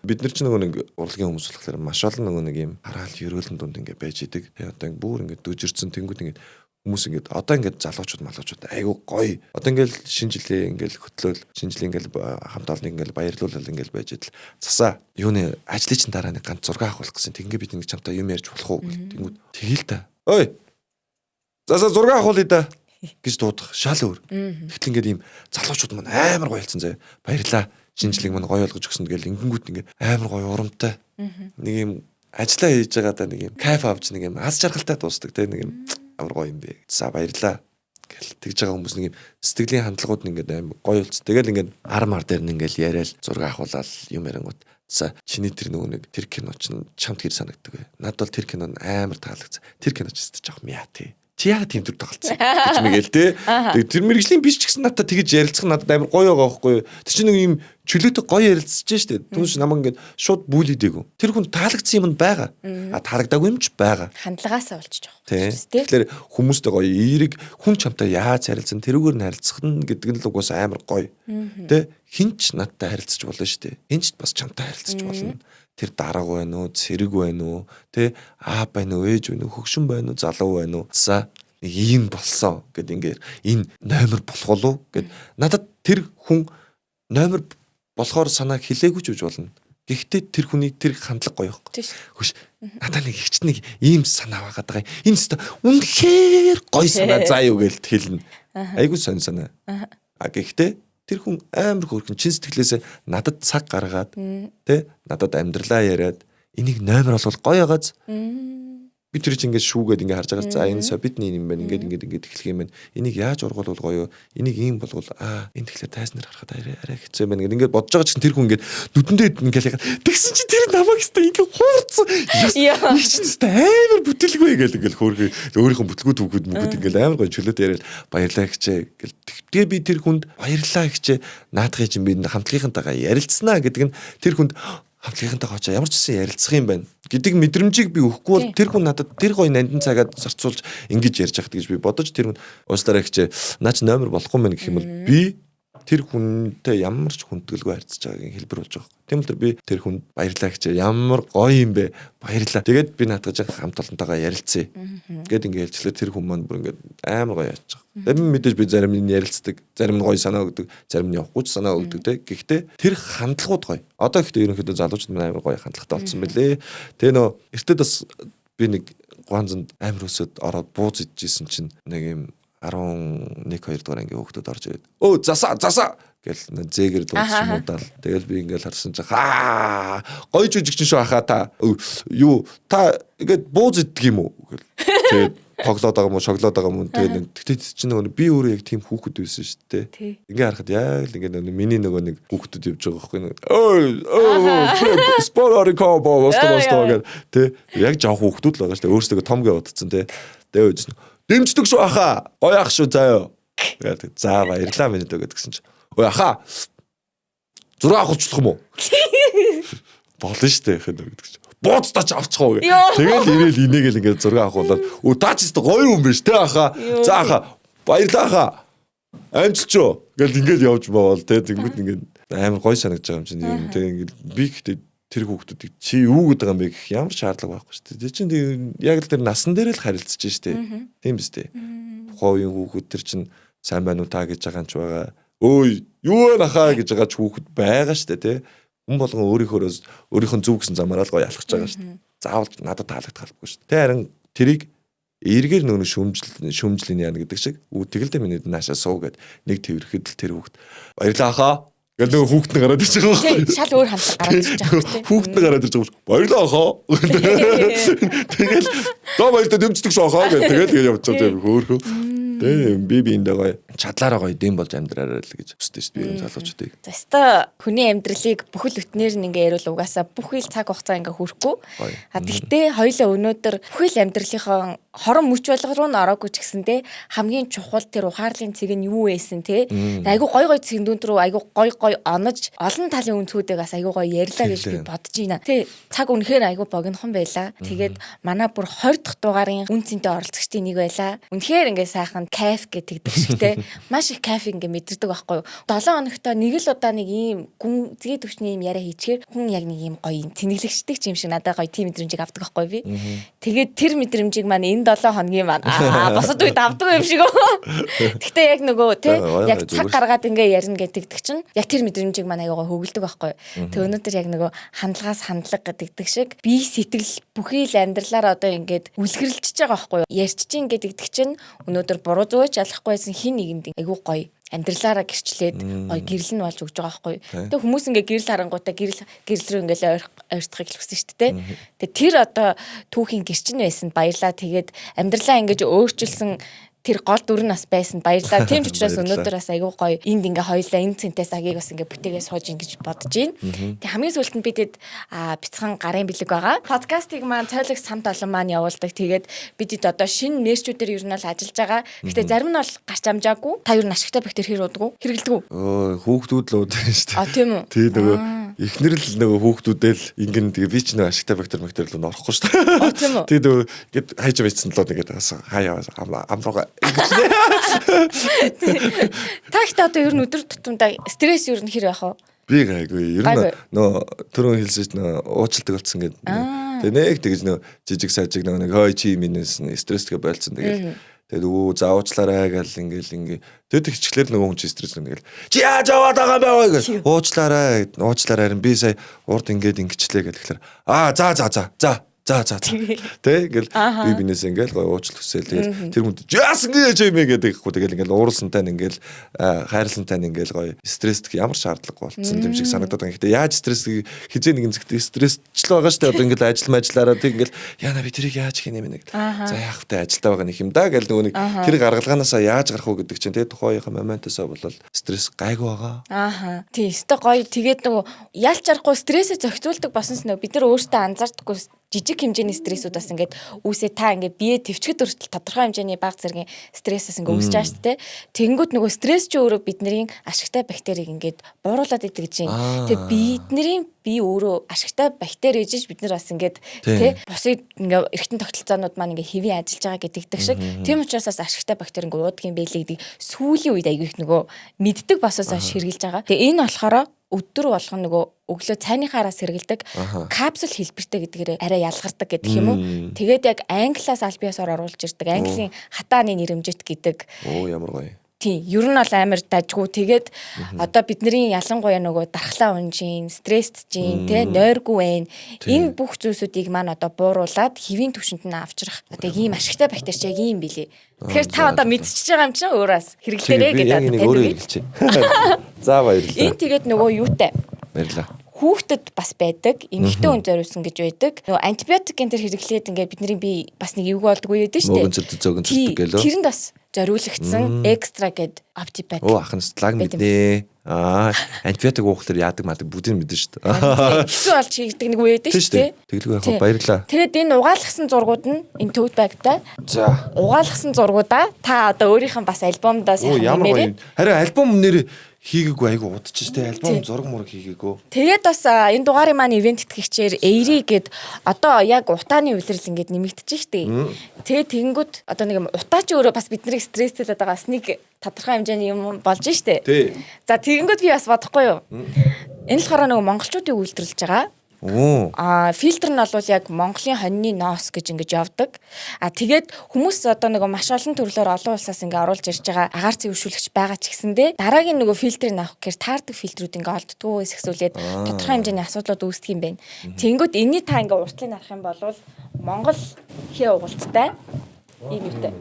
бид нар ч нөгөө нэг урлагийн хүмүүс болохоор маш олон нөгөө нэг юм хараал ерөөлөн дунд ингээд байж идэг те одоо бүр ингээд дөжирцэн тэнгууд ингээд хүмүүс ингээд одоо ингээд залуучууд айгу гоё. Одоо ингээд шинэ жилийн ингээд хөтлөөл шинэ жилийн ингээд хамт олныг ингээд баярлуулал ингээд байж идэл засаа юуны ажлын чинь дараа нэг ганц зураг авах болсон. Тэгингээ бид нэг чамтай юм ярьж болох уу гэнгүүт тэгэл та. Ой. Засаа зураг авахулъя да гэж дуудах шал өөр. Тэгтэл ингээд ийм залуучууд маань амар гоё хэлсэн заяа. Баярлаа. Шинэ жилийг маань гоё ойлгож өгсөн тэгэл ингэнгүүт ингээд амар гоё урамтай. Нэг юм ажиллаа хийж байгаадаа нэг юм кайф авч нэг юм аз жаргалтай дуусдаг те нэг юм амар гоё юм бэ. За баярлаа гэл тэгж байгаа хүмүүс нэг юм сэтгэлийн хандлагууд нь ингээд амар гоё болц. Тэгэл ингээд ар дээр нь ингээд яриад зураг авахулаад юм ярингууд. За чиний тэр нөгөө нэг тэр кино ч чамд хэр санагддаг вэ? Надад бол тэр кино амар таалагдсан. Тэр кино ч гэсэн жоох мяа тий. Чи яагаад тийм төр тоглолцсон гэж мэгэл те. Тэр мэрэгжлийн биш ч гэсэн надад тэгж ярилцах надад амар гоё байгаа байхгүй юу. Тэр чинь нэг юм чөлөөтэй гоё ярилцж штэ. Түүнээс намайг ингээд шууд бүлийдээгүй. Тэр хүн таалагдсан юм байгаа. Таалагдаагүй юм ч байгаа. Хандлагаасаа болчих жоох. Тэгэхээр хүмүүстэй гоё эерэг хүн чамтай яаж харилцсан тэрүүгээр нь харилцах нь гэдэг нь л угаас амар гоё. Тэ хинч надтай харилцаж болно штэ. Хинч бас чамтай харилцаж болно. Тэр дарга байна уу, цэрэг байна уу, тэ аа байна уу, ээж байна уу, хөгшин байна уу, залуу байна уу. За нэг ийм болсон гэд ингээд энэ номер болох уу гэд надад тэр хүн номер болохоор санааг хэлээгүй ч үж болно. Гэхдээ тэр хүний тэр хандлага гоё байхгүй. Хөш Надад нэг ихч нэг ийм санаа байгаад байгаа. Энэ өстө үнэхээр гоё санаа заа юу гээл хэлнэ. Айгуу сонь. Гэхдээ тэр хүн амар хөөрхөн чин сэтгэлээсээ надад цаг гаргаад тэ надад амьдралаа яриад энийг номер болгол гоё байгааз би тэр чинь ингээд шүүгээд ингээд харж байгаа. За энэ собидны юм байна. Ингээд эхлэх юм байна. Энийг яаж ургуулвал гоё юу? Энийг ийм болгол энэ тэгэхээр тайзнаар харахад арай хэцүү юм байна. Ингээд бодож байгаа чинь тэр хүн ингээд нүдэндээ ингээд ягаад тэгсэн чинь тэр намайг өстой ингээд хуурцсан. Яа чинь өстой амар бүтэлгүй ингээд хөөрхөө өөрийнхөө бүтлгүүд бүгд ингээд амар гоё чөлөөт яриад баярлаа гэчээ. Тэгээ би тэр хүнд баярлаа гэчээ. Наадахыг чинь би хамтлагийнхантайгаа ярилцсанаа гэдэг нь тэр хүнд хамтлагийнхантайгаа очоо ямар ч гэсэн ярилцах юм байна гэдэг мэдрэмжийг би өгөхгүй бол тэр хүн надад тэр гоё нандин цагаад зарцуулж ингэж ярьж яхад гэж би бодож тэр хүн ууслаараа гэчээ наач номер болохгүй мэн гэх юм бол би тэр хүнтэй ямар ч хүндгэлгүй харьцаж байгаагийн хэлбэр болж байгаа. Тийм л би тэр хүнд баярлаа гэчээ ямар гоё юм бэ баярлаа. Тэгээд би наадгаж хамт олонтойгоо ярилцъя. Гэт ингэ хэлчлээ тэр хүн маань бүр ингэ амар гоё яаж байгаа. Тэгээд мэдээж би зарим нь ярилцдаг, зарим нь гоё санаа өгдөг, зарим нь явахгүй ч санаа өгдөг те. Гэхдээ тэр хандлагууд гоё. Одоо ихтэй ерөнхийдөө залуучууд маань амар гоё хандлагатай болсон байлээ. Тэгээ нөө эртэд бас би нэг гуанзанд амар өсөд ороод бууз идчихсэн чинь нэг юм 11 2 дугаар ангийн хүүхдүүд орж ирээд өө засаа гэл зээгэр дуудсан удаал. Тэгэл би ингээл харсан чинь гоё жүжигчин шүү хаа та юу та ингээд бууз иддэг юм уу гэл. Тэгээд тоглоод байгаа юм уу шоглоод байгаа юм уу тэгээд чинь нөгөө би өөрөө яг тийм хүүхэд байсан шүү дээ. Ингээ харахад яг л ингээ миний нөгөө нэг хүүхдүүд явж байгаа байхгүй өө спорорикоо бостоо гэл яг жоох хүүхдүүд л байгаа шүү дээ. Өөрсдөө том гээ удцсан тэгээ үжсэн. Дэмждэг шүү ахаа. Гоё ах шүү заяа. Тэгээд за баярлаа минь дөө гэдгсэн чинь. Ой ахаа. Зураг авахчлах юм уу? Болно штэ яхаа гэдэг чинь. Бууцтаач авчихоо гэ. Тэгэл ирээл инээгээл ингээд зураг авах болоод таач өстө гоё юм биш те ахаа. За ахаа. Баярлаа ахаа. Амжилчоо. Гэл ингээд явж баавал те тэнгууд ингээд амар гоё санагдаж байгаа юм чинь. Тэг ингээд би гэхдээ тэр хүүхдүүдийг чи юу гэдэг юм бэ гэх ямар шаардлага байхгүй шүү дээ. Тэр чинь яг л тэр насан дээр л харилцаж штэ. Тийм биз дээ. Тухайн хүүхэд тэр чинь сайн байна уу та гэж байгаа юм ч байгаа. Өөй юу вэ нахаа гэж байгаа ч хүүхэд байгаа штэ тий. Хүн болгон өөрийнхөө зүг гэсэн замаараа л гоё алхаж байгаа штэ. Заавал надад таалагдах албагүй штэ. Тэ харин тэрийг эргээр нөгөө шүмжлэн яана гэдэг шиг тэгэл минь наашаа суу гэд нэг тэрхэд л тэр хүүхэд баярлаа хаа. Гэл нөгөө хүүхэд нь гараад ирж байгаа юм. Шал өөр хамтлаг гараад ирж байгаа юм. Хүүхэд нь гараад ирж байгаа юм. Баярлаа хаа. Тэгэл доо баяртай дэмждэг шүү хаа гэх тэгэл явж байгаа хөөхөө. Тэгээ би эндээ гоё чадлаараа гоё дэм болж амьдраарай л гэж хүсдэг шүү дээ залуучуудыг. За өстой хүний амьдралыг бүхэл бүтнээр нь ингээ яриул угаасаа бүхэл цаг хугацаа ингээ хүрхгүй. Тэгтээ хоёлаа өнөөдөр бүхэл амьдралынхаа хорон мөч болгол руу н ороогүй ч гэсэндээ хамгийн чухал тэр ухаарлын цэг нь юу байсан те. Айгу гой цэгдүүн рүү айгу гой онож олон талын үнцүүдээ бас айгу гоё ярьлаа гэж би бодож байна. Тэ цаг үнэхээр айгу богинохон bayла. Тэгээд манай бүр 20 дахь дугаарын үнцэнтэй оролцогчдын нэг байла. Үнэхээр ингээ сайхан кайф гэдэг шигтэй маш их кайф ингээ мэдэрдэг байхгүй юу. 7 хоногтой нэг л удаа нэг ийм гүн зэгээ төвчний юм яриа хийчихээр хүн яг нэг ийм гоё тэнэглэгчдэг юм шиг надад гоё тийм мэдрэмжийг авдаг байхгүй би. Тэгээд тэр мэдрэмжийг маань энэ 7 хоногийн маань босод үед авдаг юм шиг өө. Гэхдээ яг нөгөө те яг цаг гаргаад ингээ ярина гэдэг чинь яг тэр мэдрэмжийг маань аягаа хөвгөлдөг байхгүй юу. Тэг өнөөдөр яг нөгөө хандлагаас хандлага гэдэг шиг бие сэтгэл бүхий л амьдралаар одоо ингээд үлгэрлэлж байгаа байхгүй юу. Ярьч чинь гэдэг чинь өнөөдөр буруу зүгэж ялахгүйсэн хин нэгэнд айгүй гоё амьдралаараа гэрчлээд гоё гэрэл нь болж өгж байгаа байхгүй юу. Тэг хүмүүс ингээ гэрэл харангуудаа гэрэл рүү ингээл ойртохыг л хүсэж штэ тэ. Тэг тэр одоо түүхийн гэрчин байсан баярлаа. Тэгээд амьдралаа ингэж өөрчилсөн тэр гол дүр нь бас байсан баярлаа. Тийм ч учраас өнөөдөр бас айгүй гоё энд ингээ хоёлаа энэ цэнтэй цагийг бас ингээ бүтээгээ сууж ингэж бодож байна. Тэг хамгийн сүүлд нь бидэд бяцхан гарын бэлэг байгаа. Подкастыг маань цойлог самт олон маань явуулдаг. Тэгээд бидэд одоо шинэ нэрчүүдээр ер нь л ажиллаж байгаа. Гэтэ зарим нь бол гарч амжаагүй. Та ер нь ашигтай бактери хэрүүдгүй хэрэгэлдэг үү? Хүүхдүүд л уудсан шүү дээ. Тийм үү? Тий нөгөө эхнэр л нөгөө хүүхдүүдэл ингэн тэгээ би ч нөгөө ашигтай бактери л орохгүй шүү дээ. Тийм үү? Тий нөгөө гээд хайж байцсан л тэгээд хаяа амраа Тагт одоо ер нь өдөр тутамдаа стресс ер нь хэр байх вэ? Би гайгүй. Ер нь нөө түрүүн хэлсэж нөө уучлалт болсон гэдэг. Тэгээ нэг тэгж нөө жижиг сажиг нэг хой чи минээс стрессгээ болцсон тэгээд өө заавчлаарай гэл ингээл тэгээд хичгэлэр нөгөө хүн чи стресс нэгэл чи яаж аваад байгаа бай гэл уучлаарай би сая урд ингээд ингэчлээ гэхэлэр за За. Тэ ингээл би бинээс ингээл гоё уучлал хүсэл тэгэл тэр хүнд яасан гэж юм гэдэг ихгүй тэгэл ингээл ууралсантай ингээл хайрласантай ингээл гоё стресст ямар шаардлагагүй болцсон юм шиг санагдаад байгаа. Гэхдээ яаж стресс хизээ нэгэн зэгт стрессчлээ байгаа шүү дээ. Одоо ингээл ажиллаараа тэг ингээл яана би тэрийг яаж хийнэ юм нэг. За яах вэ ажилдаа байгаа нэг юм да гэл нөгөө нэг тэр гаргалгаанасаа яаж гарах вэ гэдэг чинь тэ тухайынхаа моментосоо бол стресс гайгүй байгаа. Тий, өстой гоё тэгээд нөгөө ялч арахгүй стрессээ зохицуулдаг босноос нөгөө бид нар өөртөө анзаардаггүй жижиг хэмжээний стрессүүдээс ингээд үүсээ та ингээд бие төвчгöd өртөл тодорхой хэмжээний бага зэргийн стрессээс ингээд үүсэж байгаа шүү дээ. Тэнгүүд нөгөө стресс ч өөрөө бидний ашигтай бактерийг ингээд бууруулад идэг гэж юм. Тэгээ бидний бие өөрөө ашигтай бактери ижиж бид нар бас ингээд тий бусыг ингээд эргэтэн тогтолцоонууд маань ингээд хэвийн ажиллаж байгаа гэдэгдэг шиг. Тийм учраас бас ашигтай бактери ингээд уудаг юм байлээ гэдэг сүүлийн үед аягүй их нөгөө мэддэг босоос ширгэлж байгаа. Тэгээ энэ болохоор өдөр болгоно нөгөө өглөө цайныхаараа сэргэлдэг капсул хэлбэртэй гэдгээр арай ялгардаг гэдэг юм уу. Тэгээд яг англиас альбиасаар оруулж ирдэг. Английн хатааны нэрэмжит гэдэг. Оо ямар гоё. Тийм, ер нь бол амар дажгүй. Тэгээд одоо бидний ялангуяа нөгөө дархлаа унжин, стресст жин, тэ нойргүй байна. Энэ бүх зүйлсүүдийг маань одоо бууруулад хэвийн түвшинд нь авчрах. Одоо ийм ашигтай бактерич яг ийм билий. Тэгэхээр та одоо мэдчихэж байгаа юм чинь өөрөөс хэрэглээрэй гэдэг одоо өөрөө хэлчихье. За баярлалаа. Энэ тэгээд нөгөө юутай. Баярлалаа. Хүүхдэд бас байдаг, эмэгтэй хүн зориулсан гэж байдаг. Нөгөө антибиотик энэ төр хэрэглээд ингээд бидний бие бас нэг эвгүй болдгоо яд нь шүү дээ. Мөнгөцөлд зөөгөнцөлдөг гэлөө. Тэрэнд бас зориулагдсан экстра гэд аптипат. Оо ахын слаг мэднэ. Антибиотик уухлаар яадаг мадаг бүгдийг мэдэн шүү дээ. Хэцүү болж хийдэг нэг үе байдаг шүү дээ. Тэгэлгүй яг баярлаа. Тэгээд энэ угаалгасан зургууд нь энэ tote bag-тай. За. Угаалгасан зургуудаа та одоо өөрийнх нь бас альбомдоо сайхан нэмээрэй. Харин альбом нэр хийгээгүй айгу удчих тий альбом зураг мураг хийгээгүй. Тэгээд бас энэ дугаарыг маань ивент итгэгчээр Эйри гэд одоо яг утааны үйлрэл ингээд нэмэгдэж штэ. Тэгээд тэгэнгүүт одоо нэг утаач өөрөө бас биднийг стресстэлээд байгаа бас нэг тодорхой хэмжээний юм болж штэ. За тэгэнгүүт би бас бодохгүй юу. Энэ л хараа нэг монголчуудыг үйлдвэрлэж байгаа. Фильтр нь бол яг Монголын хоньны ноос гэж ингэж явдаг. Тэгээд хүмүүс одоо нэг маш олон төрлөөр олон улсаас ингэ оруулж ирж байгаа агаар цэвэршүүлэгч байгаа ч гэсэндээ дараагийн нөгөө фильтрийг авах гэхээр таардаг фильтрүүд ингэ олддгоо эсэхсүүлээд тодорхой хэмжээний асуудлууд үүсдэг юм байна. Тэнгүүд энэний та ингэ уртлыг харах юм бол Монгол хээ угалттай ийм юутай.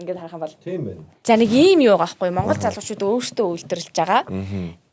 Ингээд харах юм бол тийм байна. За нэг ийм юу байгаа байхгүй Монгол залуучууд өөрсдөө үйлдвэрлэж байгаа.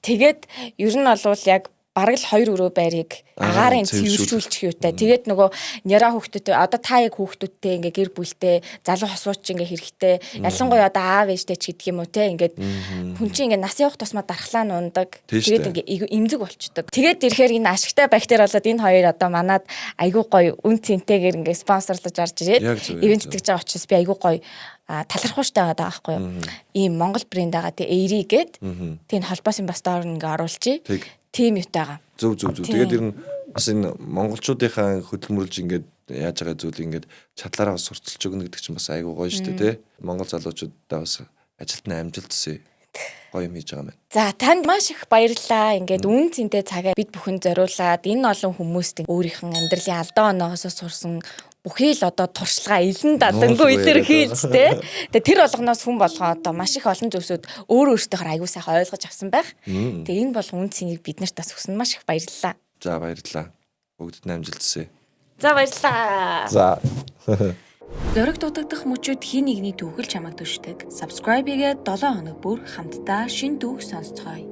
Тэгээд ер нь бол яг бараг л 2 өрөө байрыг агаарын цэвэршүүлчих юутай. Тэгээд нөгөө няра хүүхдүүдтэй одоо та яг хүүхдүүдтэй ингээ гэр бүлтэй залуу хосууч ингээ хэрэгтэй. Ялангуяа одоо аав ээжтэй ч гэдэг юм уу те ингээд хүн чинь ингээ нас явах тусмаа дархлаа нь ундаг. Тэгээд ингээ эмзэг болчдөг. Тэгээд ирэхээр энэ ашигтай бактери болоод энэ хоёр одоо манад айгүй гоё үн цэнтэйгээр ингээ спонсорлож орж ирээд ивент итгэж байгаа учраас би айгүй гоё талархууштай байгаа байхгүй юу. Ийм Монгол брэнд байгаа те Эйри гэд тийм холбоосын бас доор ингээ оруулчих. Тийм ютайгаа. Зөв. Тэгээд ер нь бас энэ монголчуудынхаа хөдөлмөрлж ингээд яаж байгаа зүйл ингээд чадлаараа бас сурталж өгнө гэдэг чинь бас айгүй гоё шүү дээ, тий. Монгол залуучуудаа бас ажилд нь амжилт төсөө гоё юм хийж байгаа юм. За танд маш их баярлалаа. Ингээд үн цэнтэй цагаа бид бүхэн зориулаад энэ олон хүмүүст өөрийнх нь амьдралын алдаа оноосоо сурсан бүхий л одоо туршлагаа илэн дадангүй илэрхийлжтэй. Тэгээ тэр болгоноос хүн болгоо одоо маш их олон зүйлсүүд өөртөөхөр аягүй сайхан ойлгож авсан байх. Тэгээ энэ бол үн цэнийг бид нарт бас өгсөн маш их баярлалаа. За баярлалаа. Бүгдэд нь амжилт хүсье. За баярлалаа. За. Зориг дутагдах мөчүүд хин нэгний түүхэл чамайг төшдөг. Subscribe-гээ 7 хоног бүр хамтдаа шин түүх сонсцгоё.